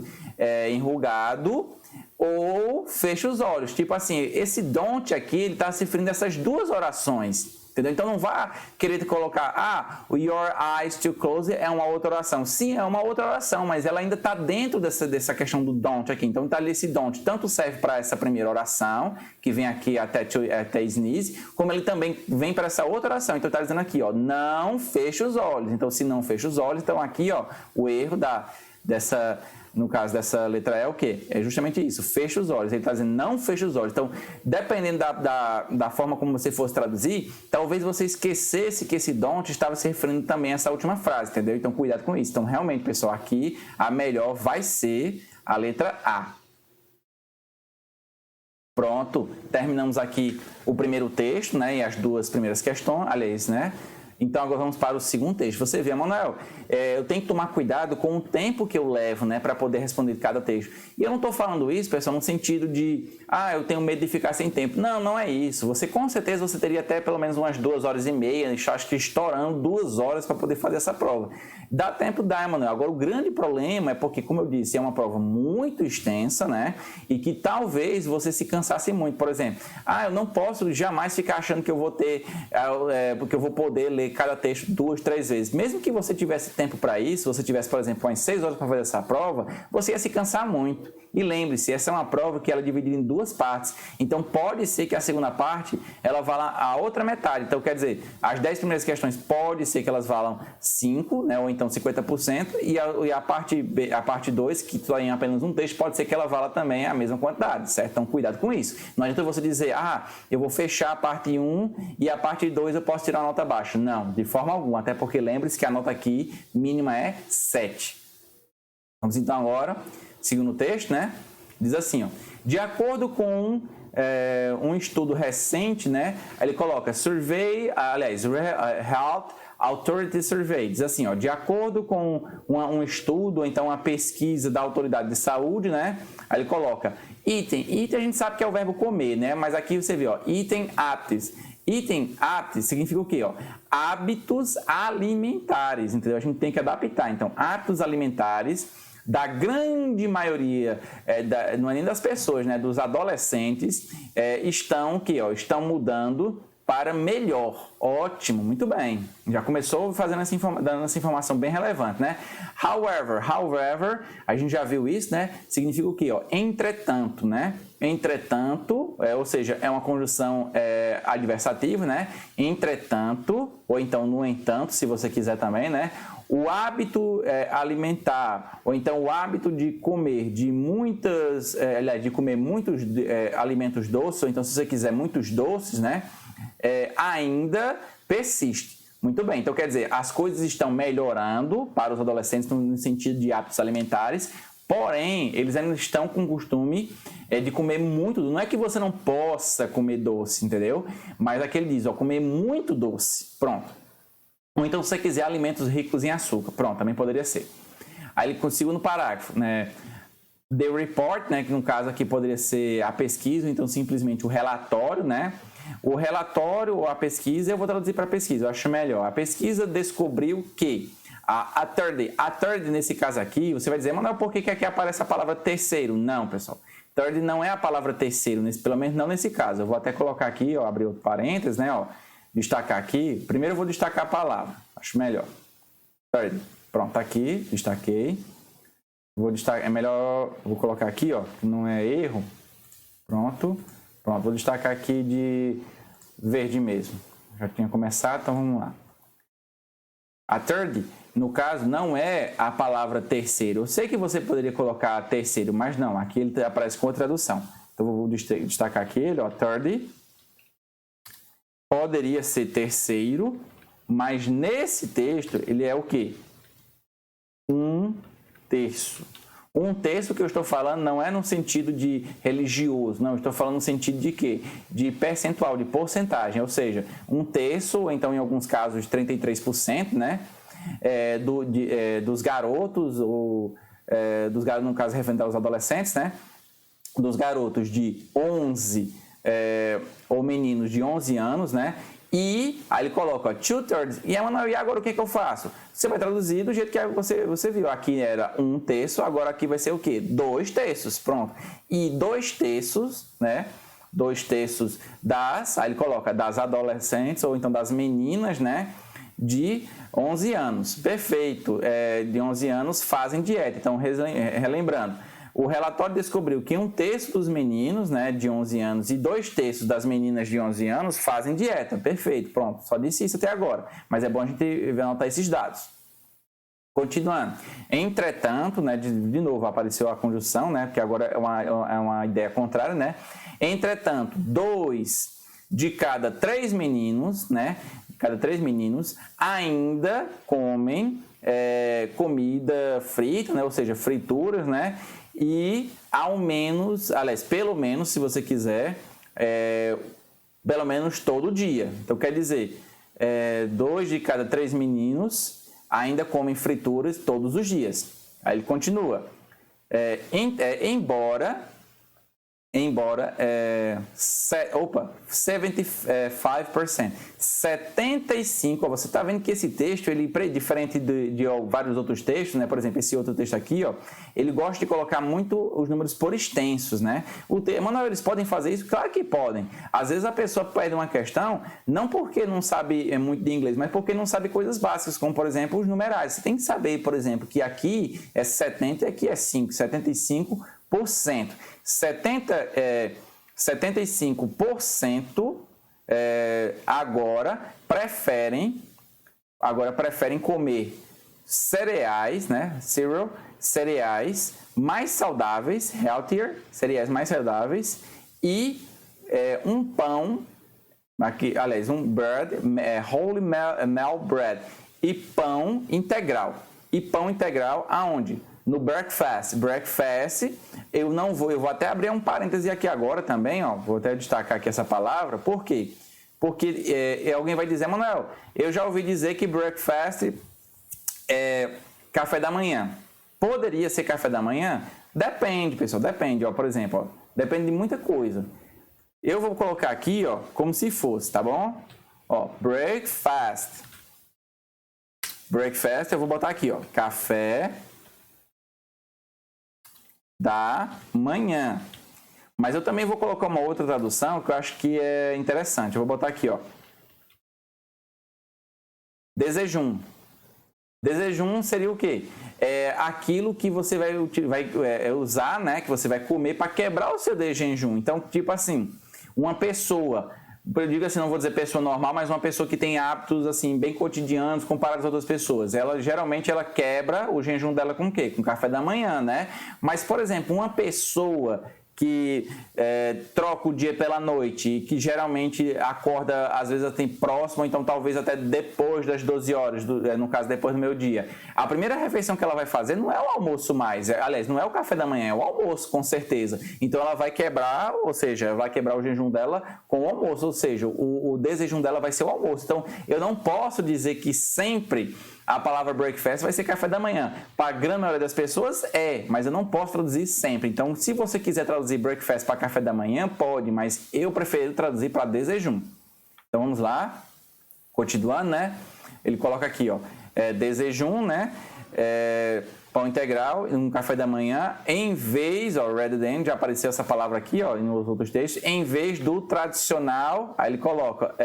enrugado ou feche os olhos. Tipo assim, esse don't aqui, ele está se referindo a essas duas orações. Entendeu? Então não vá querer colocar, your eyes to close é uma outra oração. Sim, é uma outra oração, mas ela ainda está dentro dessa questão do don't aqui. Então está ali esse don't, tanto serve para essa primeira oração, que vem aqui até sneeze, como ele também vem para essa outra oração. Então está dizendo aqui, ó, não feche os olhos. Então se não fecha os olhos, então aqui, ó, o erro no caso dessa letra E é o quê? É justamente isso, fecha os olhos. Ele está dizendo não fecha os olhos. Então, dependendo da forma como você fosse traduzir, talvez você esquecesse que esse don't estava se referindo também a essa última frase, entendeu? Então, cuidado com isso. Então, realmente, pessoal, aqui a melhor vai ser a letra A. Pronto, terminamos aqui o primeiro texto, né, e as duas primeiras questões, aliás, né? Então, agora vamos para o segundo texto. Você vê, Manuel, eu tenho que tomar cuidado com o tempo que eu levo, né, para poder responder cada texto. E eu não estou falando isso, pessoal, no sentido de, eu tenho medo de ficar sem tempo. Não, não é isso. Você, com certeza, você teria até pelo menos umas 2h30, acho que estourando 2 horas para poder fazer essa prova. Dá tempo, dá, Manuel. Agora, o grande problema é porque, como eu disse, é uma prova muito extensa, né, e que talvez você se cansasse muito. Por exemplo, eu não posso jamais ficar achando que eu vou ter, porque eu vou poder ler cada texto 2, 3 vezes. Mesmo que você tivesse tempo para isso, você tivesse, por exemplo, umas 6 horas para fazer essa prova, você ia se cansar muito. E lembre-se, essa é uma prova que ela é dividida em 2 partes. Então, pode ser que a segunda parte, ela valha a outra metade. Então, quer dizer, as 10 primeiras questões, pode ser que elas valam 5, né, ou então 50%, e a parte 2, que está em apenas um texto, pode ser que ela valha também a mesma quantidade, certo? Então, cuidado com isso. Não adianta você dizer, eu vou fechar a parte 1 e a parte 2 eu posso tirar uma nota baixa. Não, de forma alguma, até porque lembre-se que a nota aqui mínima é 7. Vamos então agora, segundo texto, né? Diz assim, de acordo com um estudo recente, né? Ele coloca Health Authority Survey, diz assim, de acordo com um estudo, ou então uma pesquisa da autoridade de saúde, né? Aí ele coloca item a gente sabe que é o verbo comer, né? Mas aqui você vê, item aptis. Item aptis significa o quê? Hábitos alimentares, entendeu? A gente tem que adaptar. Então, hábitos alimentares da grande maioria, não é nem das pessoas, né? Dos adolescentes, estão mudando para melhor. Ótimo, muito bem. Já começou dando essa informação bem relevante, né? However, a gente já viu isso, né? Significa o quê? Entretanto, né? Entretanto, ou seja, é uma conjunção adversativa, né? Entretanto, ou então no entanto, se você quiser também, né? O hábito alimentar, ou então o hábito de comer de muitos alimentos doces, ou então se você quiser muitos doces, né? Ainda persiste. Muito bem, então quer dizer, as coisas estão melhorando para os adolescentes no sentido de hábitos alimentares, porém, eles ainda estão com o costume de comer muito. Não é que você não possa comer doce, entendeu? Mas aqui ele diz, comer muito doce. Pronto. Ou então, se você quiser alimentos ricos em açúcar. Pronto, também poderia ser. Aí ele consigo no parágrafo, né? The report, né? Que no caso aqui poderia ser a pesquisa, então simplesmente o relatório, né? O relatório ou a pesquisa, eu vou traduzir para pesquisa, eu acho melhor. A pesquisa descobriu que a third nesse caso aqui, você vai dizer, Manuel, por que aqui aparece a palavra terceiro? Não, pessoal. Third não é a palavra terceiro, pelo menos não nesse caso. Eu vou até colocar aqui, abrir outro parênteses, né? Destacar aqui. Primeiro eu vou destacar a palavra, acho melhor. Third. Pronto, aqui, destaquei. Vou destacar, vou colocar aqui, que não é erro. Pronto, vou destacar aqui de verde mesmo. Já tinha começado, então vamos lá. A third, no caso, não é a palavra terceiro. Eu sei que você poderia colocar terceiro, mas não, aqui ele aparece com outra tradução. Então eu vou destacar aqui ele, third. Poderia ser terceiro, mas nesse texto ele é o quê? 1/3. 1/3 que eu estou falando não é no sentido de religioso, não, eu estou falando no sentido de quê? De percentual, de porcentagem, ou seja, 1/3, ou então em alguns casos 33%, né? Dos garotos, dos garotos, no caso referente aos adolescentes, né? Dos garotos de 11 ou meninos de 11 anos, né? E aí ele coloca 2/3. E agora o que eu faço? Você vai traduzir do jeito que você viu. Aqui era 1/3, agora aqui vai ser o quê? 2/3. Pronto. E 2/3, né? 2/3 aí ele coloca das adolescentes, ou então das meninas, né? De 11 anos. Perfeito. De 11 anos fazem dieta. Então, relembrando. O relatório descobriu que 1/3 dos meninos, né, de 11 anos e 2/3 das meninas de 11 anos fazem dieta. Perfeito, pronto. Só disse isso até agora. Mas é bom a gente anotar esses dados. Continuando. Entretanto, né, de novo apareceu a conjunção, né, porque agora é uma ideia contrária, né? Entretanto, 2 de cada 3 meninos, né, ainda comem comida frita, né, ou seja, frituras, né? e ao menos, aliás, pelo menos, se você quiser, pelo menos todo dia. Então, quer dizer, 2 de cada 3 meninos ainda comem frituras todos os dias. Aí ele continua. Embora 75%. Você está vendo que esse texto, ele diferente de vários outros textos, né? Por exemplo, esse outro texto aqui, ó, ele gosta de colocar muito os números por extensos, né? Manuel, eles podem fazer isso? Claro que podem. Às vezes a pessoa pede uma questão, não porque não sabe muito de inglês, mas porque não sabe coisas básicas, como, por exemplo, os numerais. Você tem que saber, por exemplo, que aqui é 70 e aqui é 5, 75%. 75% agora preferem comer cereais, né? Cereais mais saudáveis, healthier, cereais mais saudáveis e um pão, aqui, aliás, um bread, whole meal bread e pão integral. E pão integral aonde? No breakfast. Breakfast, eu vou até abrir um parêntese aqui agora também, ó, vou até destacar aqui essa palavra, por quê? Porque alguém vai dizer, Manuel, eu já ouvi dizer que breakfast é café da manhã. Poderia ser café da manhã? Depende, pessoal, depende, ó, por exemplo, ó, depende de muita coisa. Eu vou colocar aqui, ó, como se fosse, tá bom? Ó, breakfast. Breakfast, eu vou botar aqui, ó, café da manhã. Mas eu também vou colocar uma outra tradução que eu acho que é interessante. Eu vou botar aqui, ó. Desejum. Desejum seria o quê? É aquilo que você vai usar, né? Que você vai comer para quebrar o seu desjejum. Então, tipo assim, uma pessoa, eu digo assim, não vou dizer pessoa normal, mas uma pessoa que tem hábitos assim bem cotidianos comparado às outras pessoas. Ela geralmente quebra o jejum dela com o quê? Com café da manhã, né? Mas, por exemplo, uma pessoa que troca o dia pela noite e que geralmente acorda, às vezes até próximo, então talvez até depois das 12 horas, no caso depois do meio-dia. A primeira refeição que ela vai fazer não é o almoço mais, aliás, não é o café da manhã, é o almoço, com certeza. Então ela vai quebrar, ou seja, vai quebrar o jejum dela com o almoço, ou seja, o desjejum dela vai ser o almoço. Então eu não posso dizer que sempre a palavra breakfast vai ser café da manhã. Para a grande maioria das pessoas mas eu não posso traduzir sempre. Então, se você quiser traduzir breakfast para café da manhã, pode, mas eu prefiro traduzir para desjejum. Então, vamos lá. Continuando, né? Ele coloca aqui, ó, desjejum, né? Pão integral, um café da manhã, em vez, ó, rather than, já apareceu essa palavra aqui, ó, nos outros textos, em vez do tradicional, aí ele coloca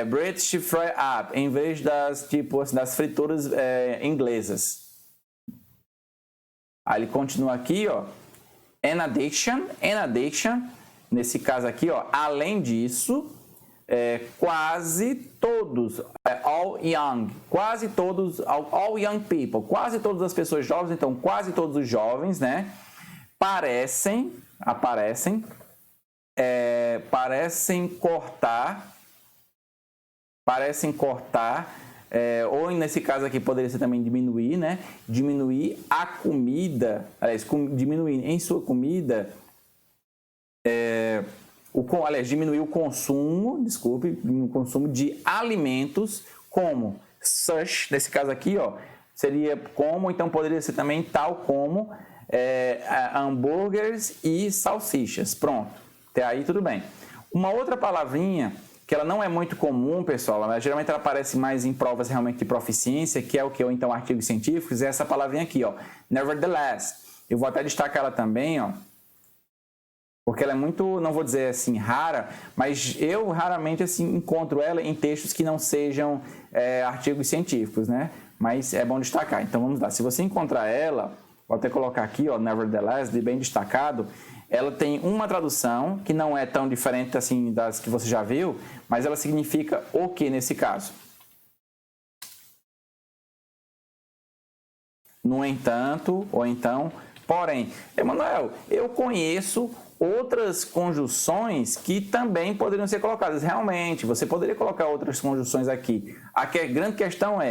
British fry up, em vez das frituras inglesas. Aí ele continua aqui, ó, in addition, nesse caso aqui, ó, além disso, quase todos, all young, quase todos, all young people, quase todas as pessoas jovens, então quase todos os jovens, né, parecem cortar, ou nesse caso aqui poderia ser também diminuir, né? Diminuir a comida, aliás, diminuir em sua comida, diminuir o consumo de alimentos como such, nesse caso aqui, ó, seria como, então poderia ser também tal como hambúrgueres e salsichas. Pronto, até aí tudo bem. Uma outra palavrinha que ela não é muito comum, pessoal, mas geralmente ela aparece mais em provas realmente de proficiência, que é o que? Ou então artigos científicos, é essa palavrinha aqui, ó, nevertheless. Eu vou até destacar ela também, ó, porque ela é muito, não vou dizer assim, rara, mas eu raramente assim encontro ela em textos que não sejam artigos científicos, né? Mas é bom destacar. Então vamos lá, se você encontrar ela, vou até colocar aqui, ó, nevertheless, de bem destacado, ela tem uma tradução que não é tão diferente assim das que você já viu, mas ela significa o que nesse caso? No entanto, ou então, porém. Emanuel, eu conheço outras conjunções que também poderiam ser colocadas. Realmente, você poderia colocar outras conjunções aqui. A grande questão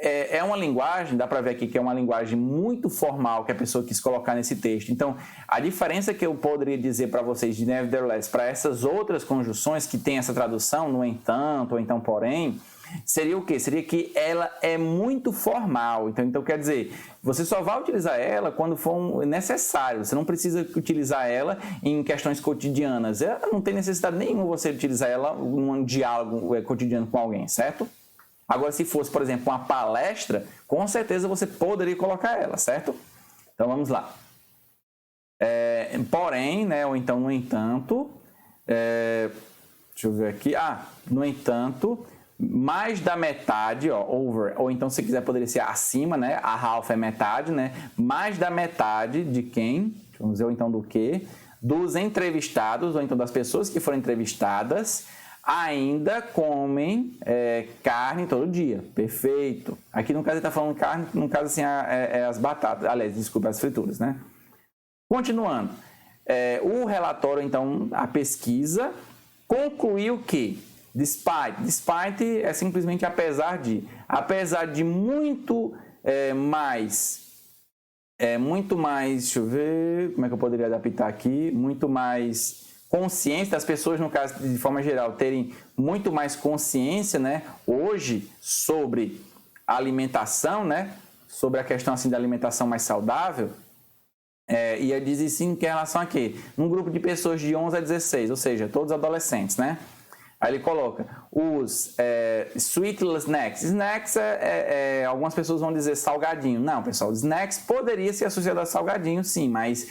é uma linguagem, dá para ver aqui que é uma linguagem muito formal que a pessoa quis colocar nesse texto. Então, a diferença que eu poderia dizer para vocês de nevertheless para essas outras conjunções que tem essa tradução, no entanto, ou então porém, seria o quê? Seria que ela é muito formal. Então quer dizer, você só vai utilizar ela quando for necessário. Você não precisa utilizar ela em questões cotidianas. Ela não tem necessidade nenhuma você utilizar ela em um diálogo cotidiano com alguém, certo? Agora, se fosse, por exemplo, uma palestra, com certeza você poderia colocar ela, certo? Então, vamos lá. Porém, né, ou então, no entanto, deixa eu ver aqui. No entanto, mais da metade, over, ou então, se quiser, poderia ser acima, né? A half é metade, né? Mais da metade de quem? Vamos ver, ou então, do que? Dos entrevistados, ou então das pessoas que foram entrevistadas, ainda comem carne todo dia. Perfeito. Aqui no caso ele está falando carne, no caso assim as batatas, aliás, desculpa, as frituras, né? Continuando. O relatório, então, a pesquisa concluiu que despite é simplesmente apesar de muito mais, deixa eu ver como é que eu poderia adaptar aqui, muito mais consciência das pessoas, no caso, de forma geral, terem muito mais consciência, né, hoje sobre a alimentação, né, sobre a questão assim da alimentação mais saudável, e ele diz sim que em relação a quê? Um grupo de pessoas de 11 a 16, ou seja, todos adolescentes, né? Aí ele coloca os sweet snacks. Snacks algumas pessoas vão dizer salgadinho. Não, pessoal, snacks poderia ser associado a salgadinho, sim, mas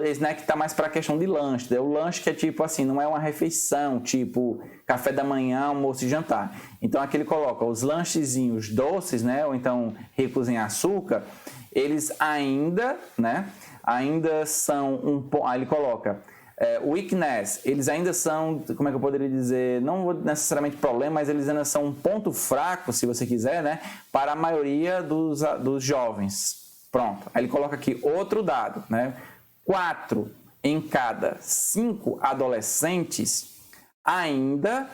snack está mais para a questão de lanche. O lanche que é tipo assim, não é uma refeição, tipo café da manhã, almoço e jantar. Então aqui ele coloca os lanchezinhos doces, né, ou então ricos em açúcar, eles ainda, né, ainda são aí ele coloca weakness, eles ainda são, como é que eu poderia dizer, não necessariamente problema, mas eles ainda são um ponto fraco, se você quiser, né, para a maioria dos jovens. Pronto, aí ele coloca aqui outro dado, né, 4 em cada 5 adolescentes ainda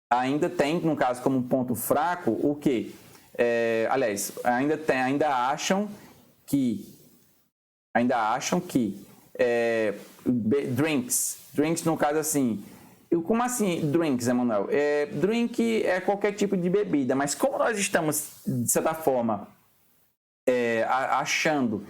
ainda tem, no caso, como ponto fraco, o quê? Aliás, ainda acham que drinks no caso assim, como assim drinks, Emanuel? Drink é qualquer tipo de bebida, mas como nós estamos, de certa forma, achando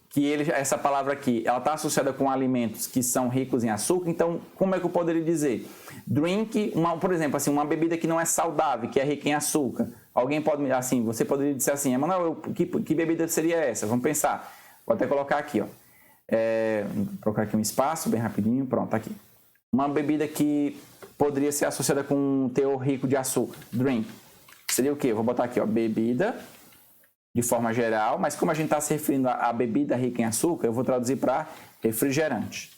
que essa palavra aqui, ela está associada com alimentos que são ricos em açúcar, então como é que eu poderia dizer? Drink, por exemplo, assim, uma bebida que não é saudável, que é rica em açúcar. Alguém pode, assim, você poderia dizer assim, Emanuel, que bebida seria essa? Vamos pensar. Vou até colocar aqui, vou colocar aqui um espaço bem rapidinho, pronto, tá aqui. Uma bebida que poderia ser associada com um teor rico de açúcar, drink. Seria o quê? Vou botar aqui, bebida, de forma geral, mas como a gente está se referindo à bebida rica em açúcar, eu vou traduzir para refrigerante.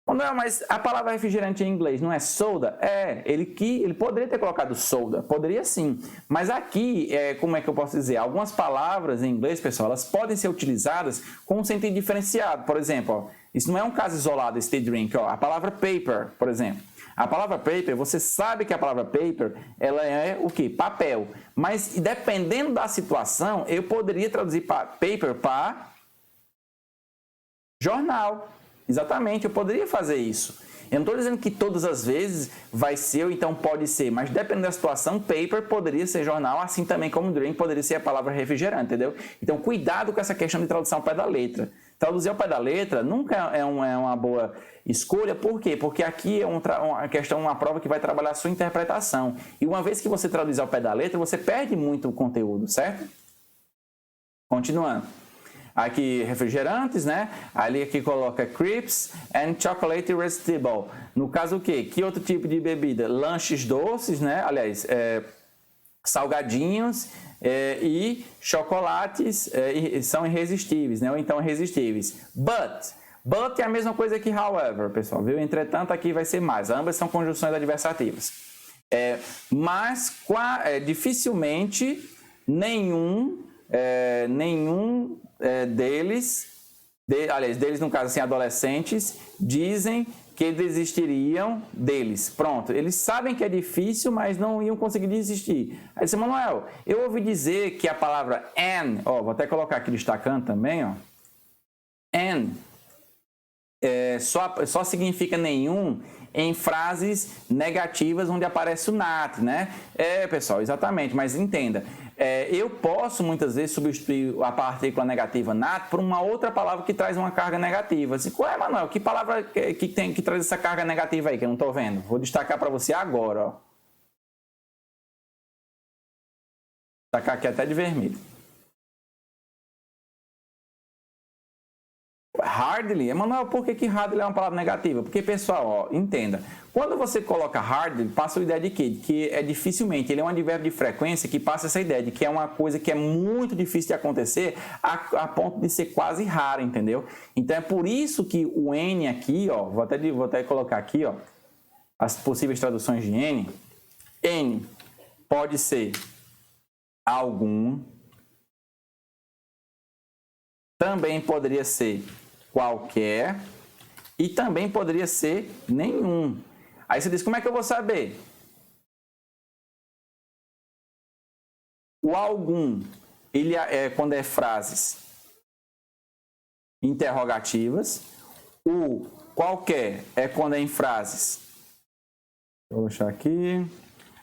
Não, mas a palavra refrigerante em inglês não é soda? Ele poderia ter colocado soda, poderia sim. Mas aqui, como é que eu posso dizer? Algumas palavras em inglês, pessoal, elas podem ser utilizadas com um sentido diferenciado. Por exemplo, isso não é um caso isolado, esse drink. A palavra paper, por exemplo. A palavra paper, você sabe que a palavra paper, ela é o quê? Papel. Mas dependendo da situação, eu poderia traduzir paper para jornal. Exatamente, eu poderia fazer isso. Eu não estou dizendo que todas as vezes vai ser ou então pode ser, mas dependendo da situação, paper poderia ser jornal, assim também como drink poderia ser a palavra refrigerante, entendeu? Então, cuidado com essa questão de tradução ao pé da letra. Traduzir ao pé da letra nunca é uma boa escolha, por quê? Porque aqui é uma prova que vai trabalhar a sua interpretação. E uma vez que você traduz ao pé da letra, você perde muito o conteúdo, certo? Continuando. Aqui, refrigerantes, né? Ali aqui coloca crisps and chocolate irresistible. No caso, o quê? Que outro tipo de bebida? Lanches doces, né? Aliás, salgadinhos e chocolates são irresistíveis, né? Ou então irresistíveis. But é a mesma coisa que however, pessoal, viu? Entretanto, aqui vai ser mais. Ambas são conjunções adversativas. Mas dificilmente nenhum deles no caso assim, adolescentes, dizem que desistiriam deles. Pronto, eles sabem que é difícil, mas não iam conseguir desistir. Aí disse, Manuel, eu ouvi dizer que a palavra and, ó, vou até colocar aqui destacando também, ó, and só significa nenhum em frases negativas onde aparece o not, né? Pessoal, exatamente, mas entenda, eu posso muitas vezes substituir a partícula negativa not por uma outra palavra que traz uma carga negativa. Assim, qual é, Manuel? Que palavra que traz essa carga negativa aí que eu não estou vendo? Vou destacar para você agora, ó. Vou destacar aqui até de vermelho. Hardly, Emanuel, por que hardly é uma palavra negativa? Porque, pessoal, ó, entenda, quando você coloca hardly, passa a ideia de quê? De que é dificilmente, ele é um advérbio de frequência que passa essa ideia de que é uma coisa que é muito difícil de acontecer a ponto de ser quase rara, entendeu? Então, é por isso que o N aqui, ó, vou até colocar aqui, ó, as possíveis traduções de N. N pode ser algum, também poderia ser qualquer e também poderia ser nenhum. Aí você diz, como é que eu vou saber? O algum, ele quando é frases interrogativas. O qualquer é quando é em frases, vou deixar aqui,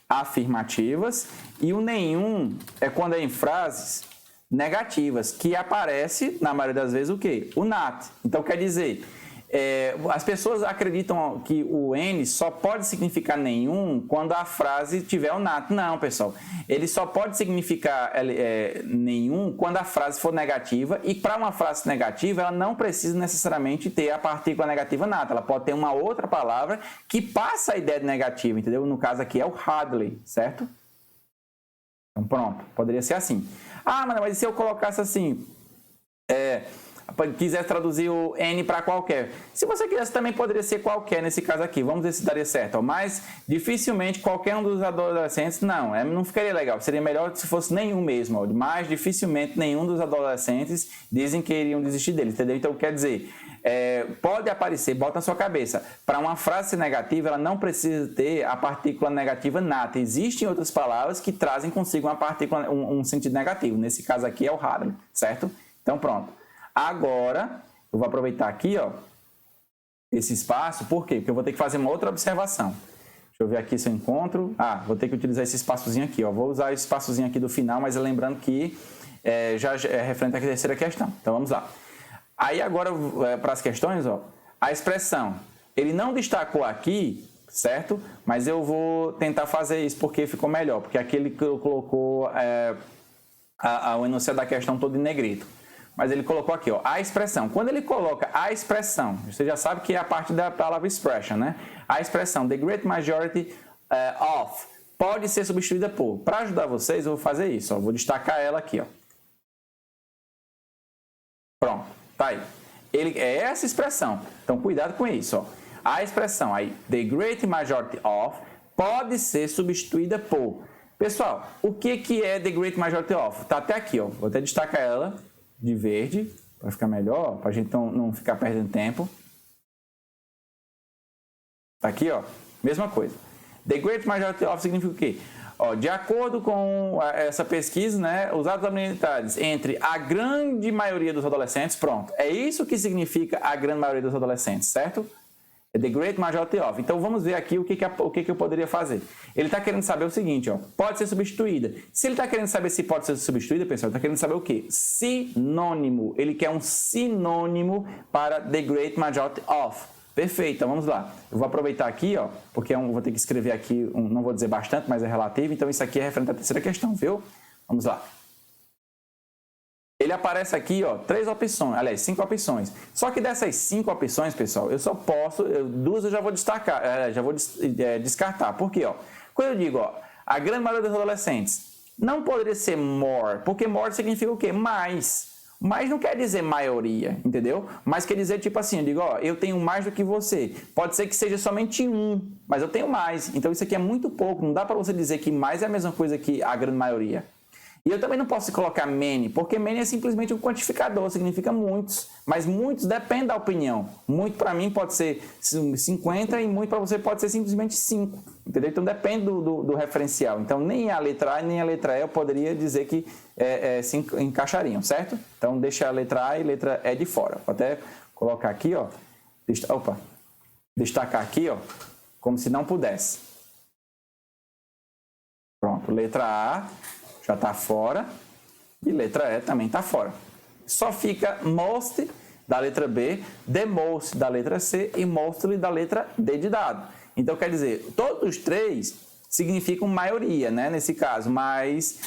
afirmativas. E o nenhum é quando é em frases negativas, que aparece, na maioria das vezes, o quê? O not. Então, quer dizer, as pessoas acreditam que o N só pode significar nenhum quando a frase tiver o not. Não, pessoal. Ele só pode significar nenhum quando a frase for negativa, e para uma frase negativa, ela não precisa necessariamente ter a partícula negativa not. Ela pode ter uma outra palavra que passa a ideia de negativa, entendeu? No caso aqui é o hardly, certo? Então, pronto. Poderia ser assim. Ah, mas se eu colocasse assim, quiser traduzir o N para qualquer. Se você quisesse, também poderia ser qualquer nesse caso aqui. Vamos ver se daria certo. Mas dificilmente qualquer um dos adolescentes, não ficaria legal. Seria melhor se fosse nenhum mesmo. Mas dificilmente nenhum dos adolescentes dizem que iriam desistir dele, entendeu? Então, quer dizer, pode aparecer, bota na sua cabeça, para uma frase negativa, ela não precisa ter a partícula negativa not. Existem outras palavras que trazem consigo uma partícula, um sentido negativo. Nesse caso aqui é o hardly, certo? Então, pronto. Agora, eu vou aproveitar aqui, ó, esse espaço. Por quê? Porque eu vou ter que fazer uma outra observação. Deixa eu ver aqui se eu encontro. Vou ter que utilizar esse espaçozinho aqui, ó. Vou usar esse espaçozinho aqui do final, mas lembrando que já é referente à terceira questão. Então, vamos lá. Aí agora, para as questões, ó, a expressão, ele não destacou aqui, certo? Mas eu vou tentar fazer isso porque ficou melhor, porque aqui ele colocou o enunciado da questão todo em negrito. Mas ele colocou aqui, ó, a expressão. Quando ele coloca a expressão, você já sabe que é a parte da palavra expression, né? A expressão the great majority of pode ser substituída por. Para ajudar vocês, eu vou fazer isso, ó, vou destacar ela aqui, ó. Pronto. Tá aí. É essa expressão. Então, cuidado com isso. Ó. A expressão aí, the great majority of, pode ser substituída por. Pessoal, o que é the great majority of? Tá até aqui, ó. Vou até destacar ela de verde, para ficar melhor, para a gente não ficar perdendo tempo. Tá aqui, ó. Mesma coisa. The great majority of significa o quê? Ó, de acordo com essa pesquisa, né, os atos alimentares entre a grande maioria dos adolescentes, pronto, é isso que significa a grande maioria dos adolescentes, certo? É the great majority of. Então, vamos ver aqui o que eu poderia fazer. Ele está querendo saber o seguinte, ó, pode ser substituída. Se ele está querendo saber se pode ser substituída, pessoal, ele está querendo saber o quê? Sinônimo. Ele quer um sinônimo para the great majority of. Perfeito, então vamos lá. Eu vou aproveitar aqui, ó, porque vou ter que escrever aqui, não vou dizer bastante, mas é relativo, então isso aqui é referente à terceira questão, viu? Vamos lá. Ele aparece aqui, ó, 5 opções. Só que dessas 5 opções, pessoal, eu só posso, duas eu já vou destacar, descartar. Por quê, ó? Quando eu digo, ó, a grande maioria dos adolescentes, não poderia ser more, porque more significa o quê? Mais. Mas não quer dizer maioria, entendeu? Mas quer dizer, tipo assim, eu digo, ó, eu tenho mais do que você. Pode ser que seja somente um, mas eu tenho mais. Então, isso aqui é muito pouco. Não dá para você dizer que mais é a mesma coisa que a grande maioria. E eu também não posso colocar many, porque many é simplesmente um quantificador, significa muitos. Mas muitos depende da opinião. Muito para mim pode ser 50 e muito para você pode ser simplesmente 5. Entendeu? Então depende do referencial. Então nem a letra A nem a letra E eu poderia dizer que se encaixariam, certo? Então deixa a letra A e a letra E de fora. Vou até colocar aqui, ó. Destacar aqui, ó, como se não pudesse. Pronto, letra A já está fora e letra E também está fora. Só fica most da letra B, the most da letra C e mostly da letra D de dado. Então, quer dizer, todos os três significam maioria, né, nesse caso, mas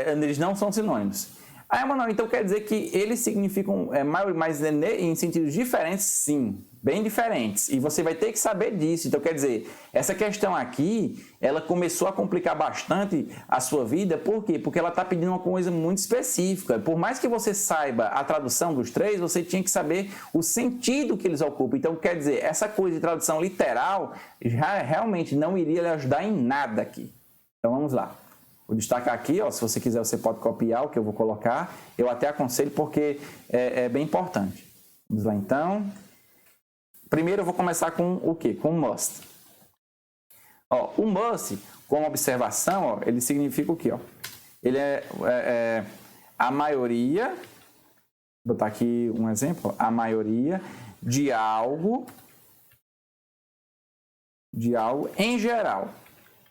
eles não são sinônimos. Ah, Manuel, então quer dizer que eles significam maioria, mas em sentidos diferentes? Sim, bem diferentes. E você vai ter que saber disso. Então, quer dizer, essa questão aqui, ela começou a complicar bastante a sua vida. Por quê? Porque ela está pedindo uma coisa muito específica. Por mais que você saiba a tradução dos três, você tinha que saber o sentido que eles ocupam. Então, quer dizer, essa coisa de tradução literal já realmente não iria lhe ajudar em nada aqui. Então, vamos lá. Vou destacar aqui, ó, se você quiser, você pode copiar o que eu vou colocar. Eu até aconselho porque é bem importante. Vamos lá, então. Primeiro eu vou começar com o quê? Com o must. Ó, o must, como observação, ó, ele significa o quê? Ó? Ele é a maioria, vou botar aqui um exemplo, a maioria de algo em geral.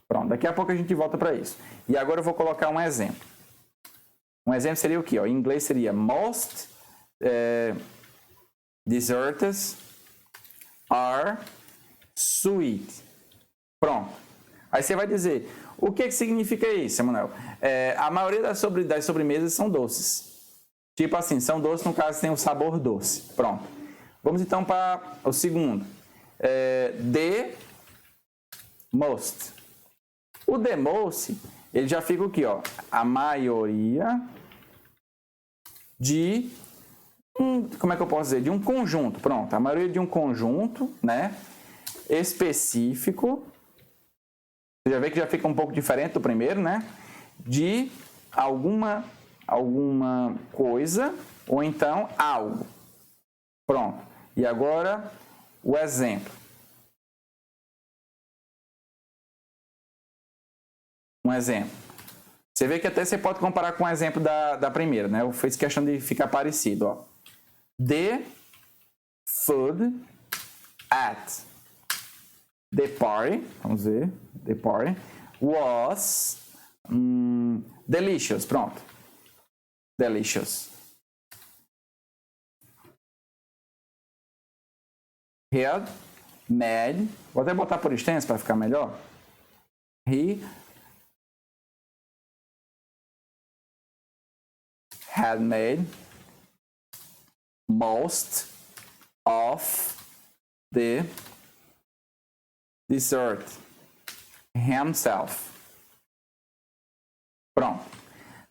Pronto, daqui a pouco a gente volta para isso. E agora eu vou colocar um exemplo. Um exemplo seria o quê? Ó? Em inglês seria most desserts are sweet. Pronto. Aí você vai dizer, o que significa isso, Emanuel? A maioria das sobremesas são doces. Tipo assim, são doces, no caso tem o sabor doce. Pronto. Vamos então para o segundo. The most. O the most, ele já fica aqui, ó. A maioria de como é que eu posso dizer? De um conjunto, pronto. A maioria de um conjunto, né? Específico. Você já vê que já fica um pouco diferente do primeiro, né? De alguma coisa ou então algo. Pronto. E agora o exemplo. Um exemplo. Você vê que até você pode comparar com o exemplo da primeira, né? Eu fiz questão de ficar parecido, ó. The food at the party, vamos ver, the party, was delicious, pronto. Delicious. He had made, vou até botar por extenso para ficar melhor. He had made most of the dessert himself. Pronto.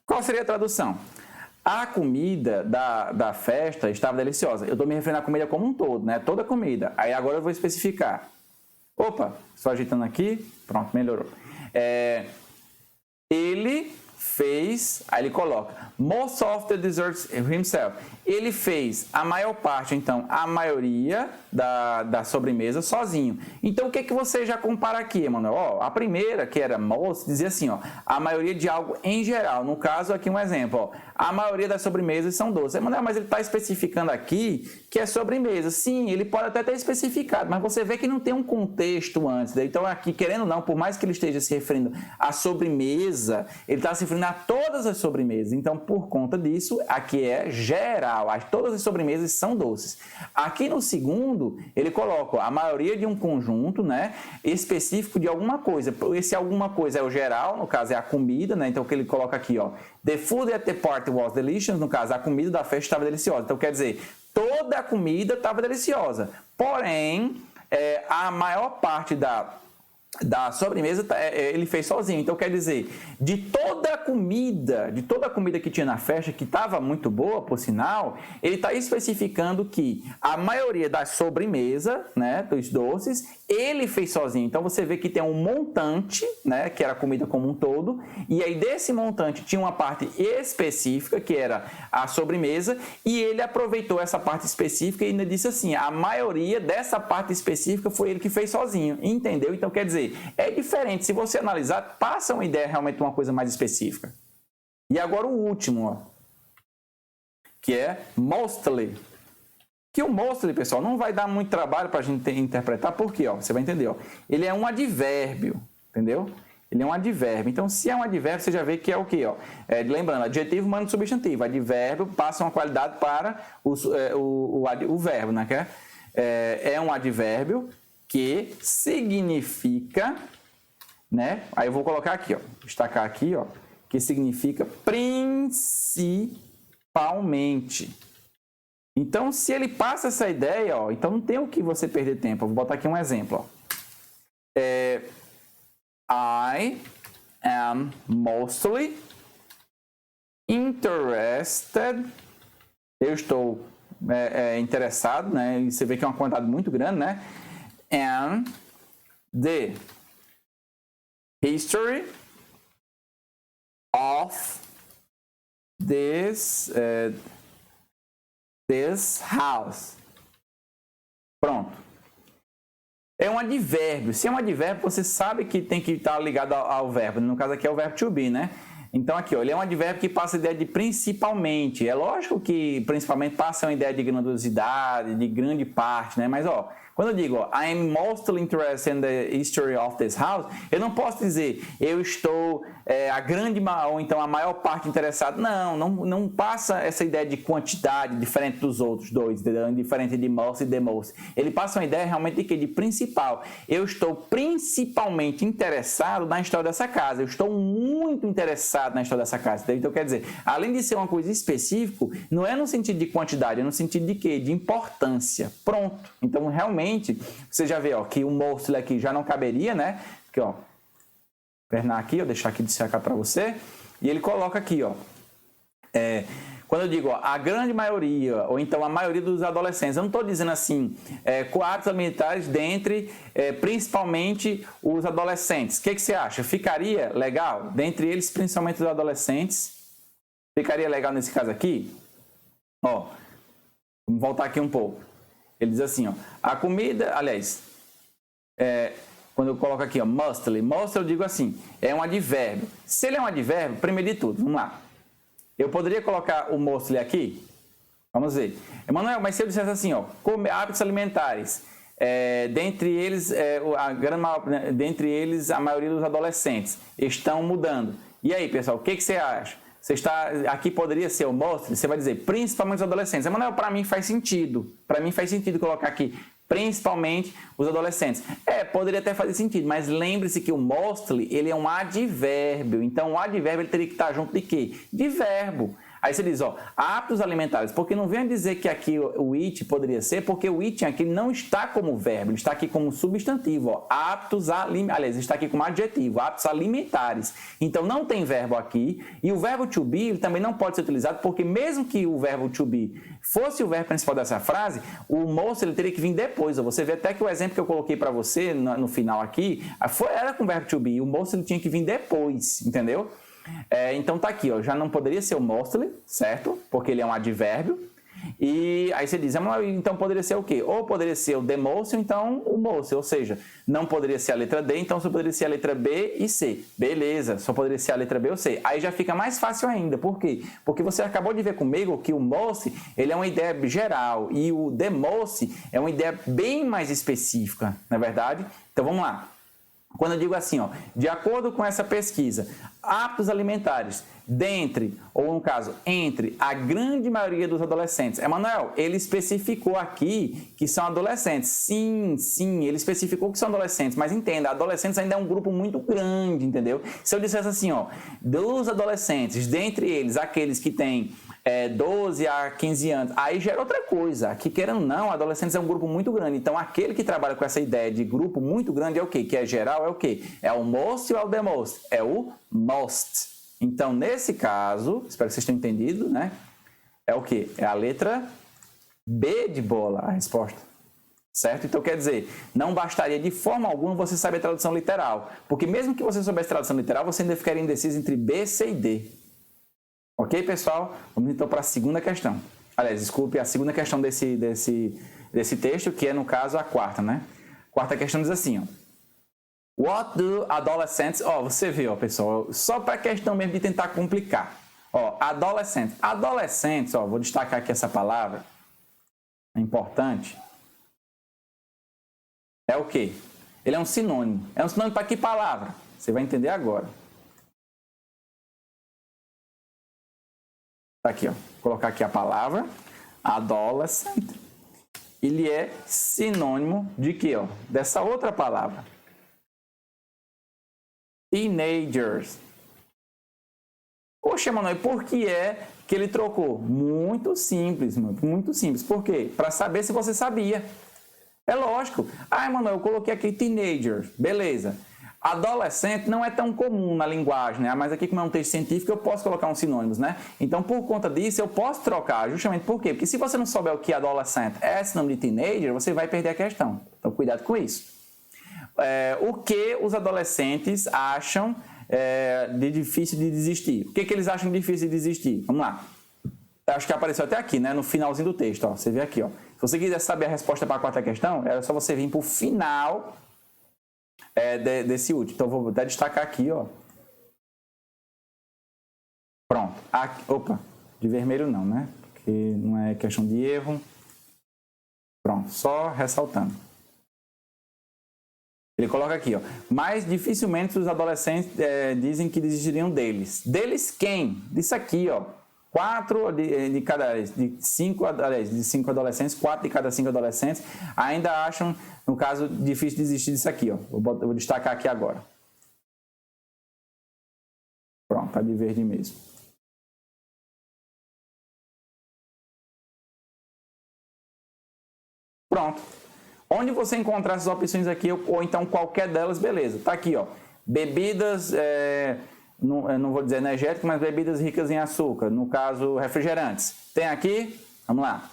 Qual seria a tradução? A comida da festa estava deliciosa. Eu estou me referindo à comida como um todo, né? Toda a comida. Aí agora eu vou especificar. Opa, só agitando aqui. Pronto, melhorou. Ele fez, aí ele coloca most of the desserts himself. Ele fez a maior parte, então, a maioria da sobremesa sozinho. Então, o que que você já compara aqui, Emanuel? Ó, a primeira, que era most, dizia assim, ó, a maioria de algo em geral. No caso, aqui um exemplo, ó, a maioria das sobremesas são doces. Emanuel, mas ele está especificando aqui que é sobremesa. Sim, ele pode até ter especificado, mas você vê que não tem um contexto antes. Né? Então, aqui, querendo ou não, por mais que ele esteja se referindo à sobremesa, ele está se referindo a todas as sobremesas. Então, por conta disso, aqui é geral. Todas as sobremesas são doces. Aqui no segundo, ele coloca ó, a maioria de um conjunto, né, específico de alguma coisa. Esse alguma coisa é o geral, no caso é a comida, né? Então, o que ele coloca aqui, ó, the food at the party was delicious, no caso, a comida da festa estava deliciosa. Então, quer dizer, toda a comida estava deliciosa. Porém, a maior parte da sobremesa ele fez sozinho. Então, quer dizer, de toda a comida que tinha na festa, que estava muito boa, por sinal, ele está especificando que a maioria da sobremesa, né, dos doces, ele fez sozinho. Então, você vê que tem um montante, né, que era a comida como um todo, e aí desse montante tinha uma parte específica, que era a sobremesa, e ele aproveitou essa parte específica e ainda disse assim, a maioria dessa parte específica foi ele que fez sozinho, entendeu? Então, quer dizer, é diferente. Se você analisar, passa uma ideia realmente de uma coisa mais específica. E agora o último, ó, que é mostly. Que o mostly, pessoal, não vai dar muito trabalho para a gente interpretar, porque ó, você vai entender. Ó, ele é um advérbio, entendeu? Ele é um advérbio. Então, se é um advérbio, você já vê que é o quê? Ó? Lembrando, adjetivo manda substantivo. Advérbio passa uma qualidade para o verbo, né? É um advérbio que significa, né? Aí eu vou colocar aqui, ó, destacar aqui, ó, que significa principalmente. Então, se ele passa essa ideia, ó, então não tem o que você perder tempo. Eu vou botar aqui um exemplo, ó. I am mostly interested. Eu estou interessado, né? E você vê que é uma quantidade muito grande, né? And the history of this house. Pronto. É um advérbio. Se é um advérbio, você sabe que tem que estar ligado ao verbo. No caso aqui é o verbo to be, né? Então aqui, ó, ele é um advérbio que passa a ideia de principalmente. É lógico que principalmente passa uma ideia de grandiosidade, de grande parte, né? Mas, ó, quando eu digo, ó, I'm mostly interested in the history of this house, eu não posso dizer, eu estou ou então a maior parte interessado. Não passa essa ideia de quantidade diferente dos outros dois, diferente de most e the most. Ele passa uma ideia realmente de quê? De principal. Eu estou principalmente interessado na história dessa casa. Eu estou muito interessado na história dessa casa. Então, quer dizer, além de ser uma coisa específica, não é no sentido de quantidade, é no sentido de quê? De importância. Pronto. Então, realmente, você já vê, ó, que o mostly aqui já não caberia, né? Aqui, ó, perna aqui, eu deixar aqui de secar para você. E ele coloca aqui, ó, quando eu digo, ó, a grande maioria, ou então a maioria dos adolescentes, eu não estou dizendo assim, com hábitos alimentares dentre, principalmente os adolescentes. O que você acha? Ficaria legal? Dentre eles, principalmente os adolescentes, ficaria legal nesse caso aqui? Ó, vamos voltar aqui um pouco. Ele diz assim, ó, a comida, aliás, quando eu coloco aqui, ó, mostly, eu digo assim, é um advérbio. Se ele é um advérbio, primeiro de tudo, vamos lá. Eu poderia colocar o mostly aqui? Vamos ver. Emanuel, mas se eu dissesse assim, ó, hábitos alimentares, dentre eles, a maioria dos adolescentes estão mudando. E aí, pessoal, o que você acha? Aqui poderia ser o mostly, você vai dizer, principalmente os adolescentes. Emanuel, para mim faz sentido. Para mim faz sentido colocar aqui, principalmente os adolescentes. Poderia até fazer sentido, mas lembre-se que o mostly, ele é um advérbio. Então, o advérbio ele teria que estar junto de quê? De verbo. Aí você diz, ó, hábitos alimentares, porque não venha dizer que aqui o it poderia ser, porque o it aqui não está como verbo, ele está aqui como substantivo, ó, hábitos alimentares, aliás, está aqui como adjetivo, hábitos alimentares. Então não tem verbo aqui, e o verbo to be ele também não pode ser utilizado, porque mesmo que o verbo to be fosse o verbo principal dessa frase, o mostly ele teria que vir depois. Ó. Você vê até que o exemplo que eu coloquei para você no final aqui, era com o verbo to be, o mostly ele tinha que vir depois, entendeu? Então tá aqui, ó, já não poderia ser o mostly, certo? Porque ele é um advérbio. E aí você diz, então poderia ser o quê? Ou poderia ser o the most, ou então o mostly, ou seja, não poderia ser a letra D, então só poderia ser a letra B e C. Beleza, só poderia ser a letra B ou C. Aí já fica mais fácil ainda, por quê? Porque você acabou de ver comigo que o mostly, ele é uma ideia geral e o the most é uma ideia bem mais específica, não é verdade? Então vamos lá. Quando eu digo assim, ó, de acordo com essa pesquisa, hábitos alimentares ou no caso, entre a grande maioria dos adolescentes. Emanuel, ele especificou aqui que são adolescentes. Sim, ele especificou que são adolescentes, mas entenda, adolescentes ainda é um grupo muito grande, entendeu? Se eu dissesse assim, ó, dos adolescentes, dentre eles, aqueles que têm 12 a 15 anos, aí gera outra coisa. Aqui, querendo ou não, adolescentes é um grupo muito grande. Então, aquele que trabalha com essa ideia de grupo muito grande é o quê? Que é geral, é o quê? É o most ou é o the most? É o most. Então, nesse caso, espero que vocês tenham entendido, né? É o quê? É a letra B de bola, a resposta. Certo? Então, quer dizer, não bastaria de forma alguma você saber a tradução literal. Porque mesmo que você soubesse tradução literal, você ainda ficaria indeciso entre B, C e D. Ok, pessoal? Vamos então para a segunda questão. Aliás, desculpe, a segunda questão desse texto, que é, no caso, a quarta, né? Quarta questão diz assim, ó. What do adolescents... Ó, você vê, ó, pessoal, só para a questão mesmo de tentar complicar. Ó, adolescentes. Adolescentes, ó, vou destacar aqui essa palavra. É importante. É o quê? Ele é um sinônimo. É um sinônimo para que palavra? Você vai entender agora. Tá aqui, ó. Vou colocar aqui a palavra adolescent. Ele é sinônimo de quê, ó? Dessa outra palavra. Teenagers. Poxa, Manoel, por que é que ele trocou? Muito simples, mano. Muito simples. Por quê? Para saber se você sabia. É lógico. Ah, Manoel, eu coloquei aqui teenager. Beleza. Adolescente não é tão comum na linguagem, né? Mas aqui, como é um texto científico, eu posso colocar uns sinônimos, né? Então, por conta disso, eu posso trocar. Justamente por quê? Porque se você não souber o que é adolescente é sinônimo de teenager, você vai perder a questão. Então, cuidado com isso. O que os adolescentes acham de difícil de desistir? O que eles acham difícil de desistir? Vamos lá. Acho que apareceu até aqui, né? No finalzinho do texto, ó. Você vê aqui, ó. Se você quiser saber a resposta para a quarta questão, era só você vir para o final desse último. Então, vou até destacar aqui, ó. Pronto. Aqui, opa, de vermelho não, né? Porque não é questão de erro. Pronto, só ressaltando. Ele coloca aqui, ó. Mas dificilmente os adolescentes dizem que desistiriam deles. Deles quem? Disso aqui, ó. 4 de 5 adolescentes, 4 de cada 5 adolescentes ainda acham, no caso, difícil desistir disso aqui, ó. Vou destacar aqui agora. Pronto, tá de verde mesmo. Pronto. Onde você encontrar essas opções aqui, ou então qualquer delas, beleza. Tá aqui, ó. Bebidas... não vou dizer energético, mas bebidas ricas em açúcar, no caso, refrigerantes. Tem aqui? Vamos lá.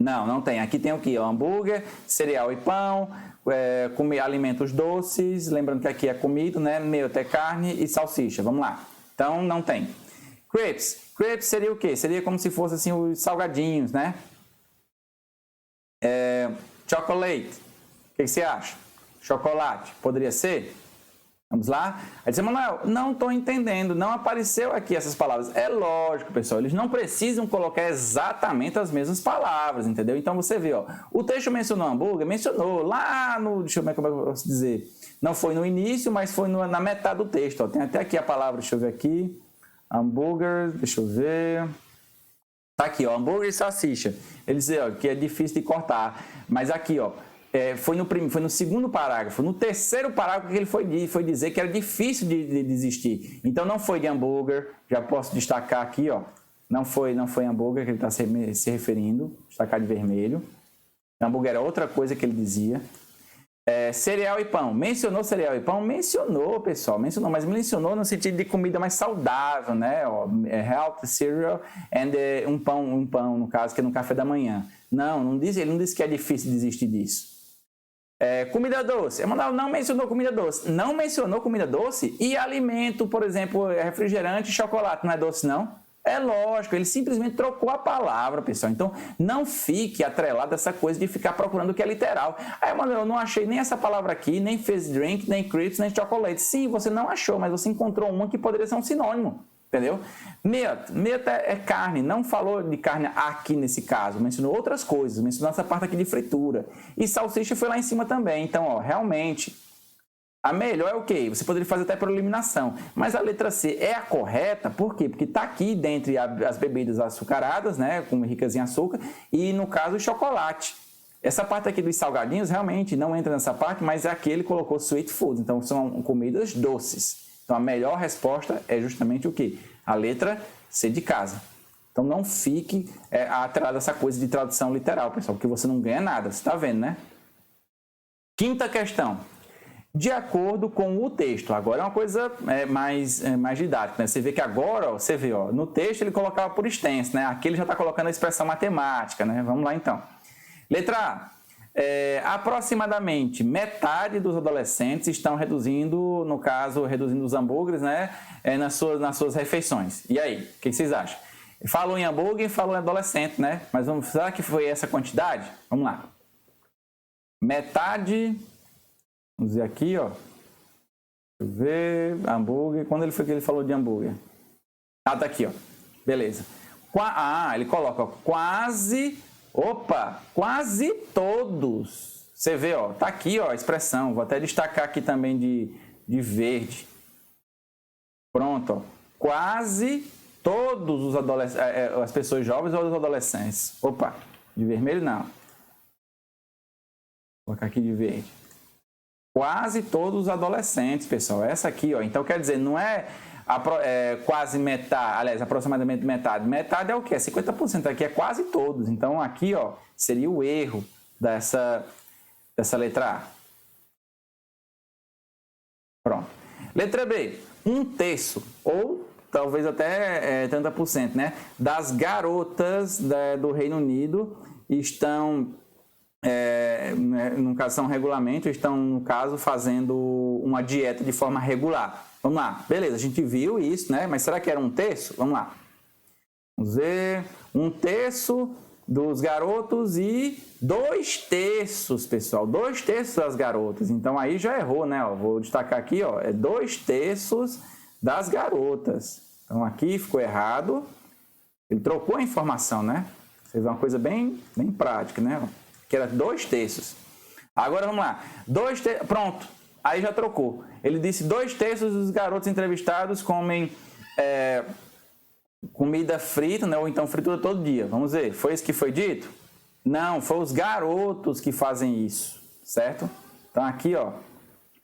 Não tem. Aqui tem o quê? Hambúrguer, cereal e pão, comer alimentos doces, lembrando que aqui é comida, né? Meio até carne e salsicha. Vamos lá. Então, não tem. Crepes. Crepes seria o quê? Seria como se fosse assim os salgadinhos, né? Chocolate. O que você acha? Chocolate. Poderia ser? Vamos lá? Aí diz, Manuel, não estou entendendo, não apareceu aqui essas palavras. É lógico, pessoal, eles não precisam colocar exatamente as mesmas palavras, entendeu? Então você vê, ó, o texto mencionou hambúrguer, mencionou lá no, deixa eu ver como é que eu posso dizer, não foi no início, mas foi na metade do texto, ó. Tem até aqui a palavra, deixa eu ver aqui, hambúrguer, deixa eu ver, tá aqui, ó, hambúrguer e salsicha. Ele diz, ó, que é difícil de cortar, mas aqui, ó, foi no segundo parágrafo. No terceiro parágrafo que ele foi dizer que era difícil de desistir. Então não foi de hambúrguer, já posso destacar aqui, ó. Não foi hambúrguer que ele está se referindo, destacar de vermelho. Hambúrguer era outra coisa que ele dizia. Cereal e pão. Mencionou cereal e pão? Mencionou, pessoal. Mencionou, mas mencionou no sentido de comida mais saudável, né? Healthy cereal and um pão, no caso, que é no café da manhã. Ele não disse que é difícil desistir disso. Comida doce. Emanuel não mencionou comida doce. Não mencionou comida doce e alimento, por exemplo, refrigerante e chocolate. Não é doce, não? É lógico, ele simplesmente trocou a palavra, pessoal. Então, não fique atrelado a essa coisa de ficar procurando o que é literal. Aí, Emanuel, eu não achei nem essa palavra aqui, nem fizz drink, nem crepes, nem chocolate. Sim, você não achou, mas você encontrou uma que poderia ser um sinônimo. Entendeu? Meat é carne, não falou de carne aqui nesse caso, mencionou outras coisas, mencionou essa parte aqui de fritura. E salsicha foi lá em cima também. Então, ó, realmente, a melhor é o quê? Você poderia fazer até por eliminação. Mas a letra C é a correta, por quê? Porque está aqui dentre as bebidas açucaradas, né, com ricas em açúcar, e no caso o chocolate. Essa parte aqui dos salgadinhos realmente não entra nessa parte, mas aqui ele colocou sweet food, então são comidas doces. Então, a melhor resposta é justamente o quê? A letra C de casa. Então não fique atrelado a essa coisa de tradução literal, pessoal, porque você não ganha nada, você está vendo, né? Quinta questão. De acordo com o texto. Agora é uma coisa mais didática, né? Você vê que agora, ó, no texto ele colocava por extenso, né? Aqui ele já está colocando a expressão matemática, né? Vamos lá então. Letra A. Aproximadamente metade dos adolescentes estão reduzindo, no caso, reduzindo os hambúrgueres, né? Nas suas refeições. E aí, o que vocês acham? Falou em hambúrguer e falou em adolescente, né? Mas será que foi essa quantidade? Vamos lá. Metade... Vamos ver aqui, ó. Deixa eu ver. Hambúrguer. Quando ele foi que ele falou de hambúrguer? Ah, tá aqui, ó. Beleza. Ele coloca ó, quase. Opa! Quase todos. Você vê, ó. Tá aqui, ó, a expressão. Vou até destacar aqui também de verde. Pronto, ó. Quase todos os adolescentes. As pessoas jovens ou os adolescentes. Opa! De vermelho, não. Vou colocar aqui de verde. Quase todos os adolescentes, pessoal. Essa aqui, ó. Então, quer dizer, não é quase metade, aliás, aproximadamente metade. Metade é o quê? 50%. Aqui é quase todos. Então, aqui, ó, seria o erro dessa letra A. Pronto. Letra B. 1/3, ou talvez até 30%, né? Das garotas do Reino Unido estão... no caso são regulamento, estão no caso fazendo uma dieta de forma regular. Vamos lá, beleza, a gente viu isso, né? Mas será que era 1/3? Vamos lá. Vamos ver, 1/3 dos garotos e 2/3, pessoal, 2/3 das garotas. Então aí já errou, né? Ó, vou destacar aqui, ó, 2/3 das garotas. Então aqui ficou errado. Ele trocou a informação, né? Você vê uma coisa bem prática, né? Que era 2/3. Agora vamos lá. 2/3, pronto. Aí já trocou. Ele disse 2/3 dos garotos entrevistados comem comida frita, né? Ou então fritura todo dia. Vamos ver. Foi isso que foi dito? Não, foi os garotos que fazem isso, certo? Então aqui, ó,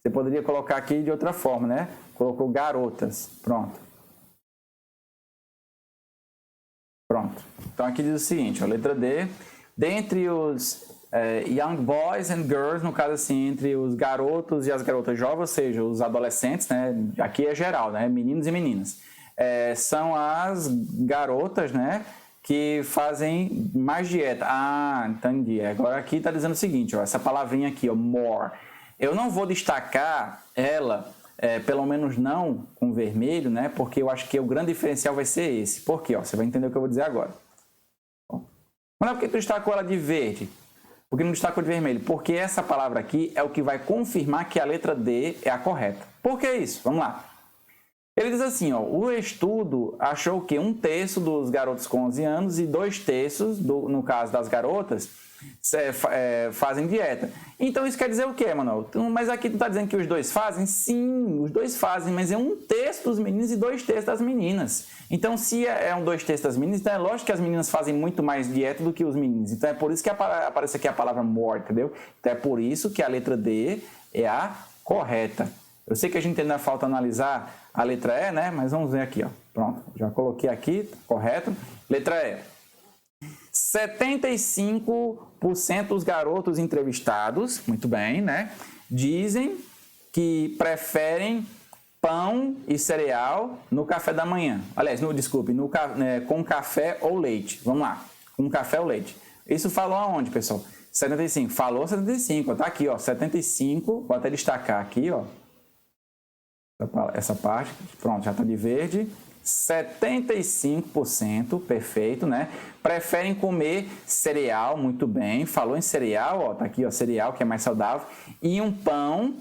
você poderia colocar aqui de outra forma, né? Colocou garotas. Pronto. Pronto. Então aqui diz o seguinte, ó, letra D. Dentre os young boys and girls, no caso assim, entre os garotos e as garotas jovens, ou seja, os adolescentes, né? Aqui é geral, né? Meninos e meninas. São as garotas, né? Que fazem mais dieta. Ah, entendi. Agora aqui está dizendo o seguinte, ó, essa palavrinha aqui, ó, more. Eu não vou destacar ela, pelo menos não com vermelho, né? Porque eu acho que o grande diferencial vai ser esse. Por quê? Ó, você vai entender o que eu vou dizer agora. Mas não é porque tu destacou ela de verde, porque não destacou de vermelho, porque essa palavra aqui é o que vai confirmar que a letra D é a correta. Por que isso? Vamos lá. Ele diz assim, ó, o estudo achou que 1/3 dos garotos com 11 anos e 2/3, no caso das garotas, fazem dieta. Então isso quer dizer o quê, Manuel? Mas aqui tu está dizendo que os dois fazem? Sim, os dois fazem, mas é 1/3 dos meninos e 2/3 das meninas. Então se é 2/3 das meninas, então é lógico que as meninas fazem muito mais dieta do que os meninos. Então é por isso que aparece aqui a palavra more, entendeu? Então é por isso que a letra D é a correta. Eu sei que a gente ainda falta analisar a letra E, né? Mas vamos ver aqui, ó. Pronto, já coloquei aqui, correto. Letra E. 75% dos garotos entrevistados, muito bem, né? Dizem que preferem pão e cereal no café da manhã. Aliás, com café ou leite. Vamos lá, com café ou leite. Isso falou aonde, pessoal? 75. Falou 75, tá aqui, ó. 75, vou até destacar aqui, ó. Essa parte, pronto, já está de verde. 75%, perfeito, né? Preferem comer cereal, muito bem. Falou em cereal, ó, tá aqui, ó, cereal, que é mais saudável. E um pão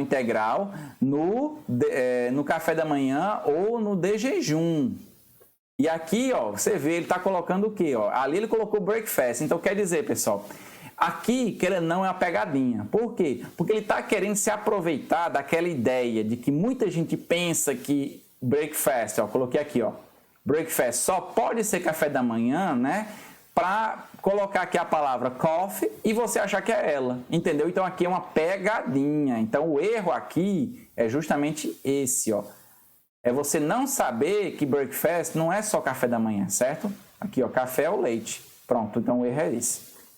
integral no café da manhã ou no de jejum. E aqui, ó, você vê, ele está colocando o quê? Ó? Ali ele colocou breakfast. Então, quer dizer, pessoal, aqui, que ele não é uma pegadinha. Por quê? Porque ele está querendo se aproveitar daquela ideia de que muita gente pensa que breakfast, ó, coloquei aqui, ó, breakfast só pode ser café da manhã, né? Para colocar aqui a palavra coffee e você achar que é ela, entendeu? Então aqui é uma pegadinha. Então o erro aqui é justamente esse, ó. É você não saber que breakfast não é só café da manhã, certo? Aqui, ó, café ou leite. Pronto, então o erro é esse.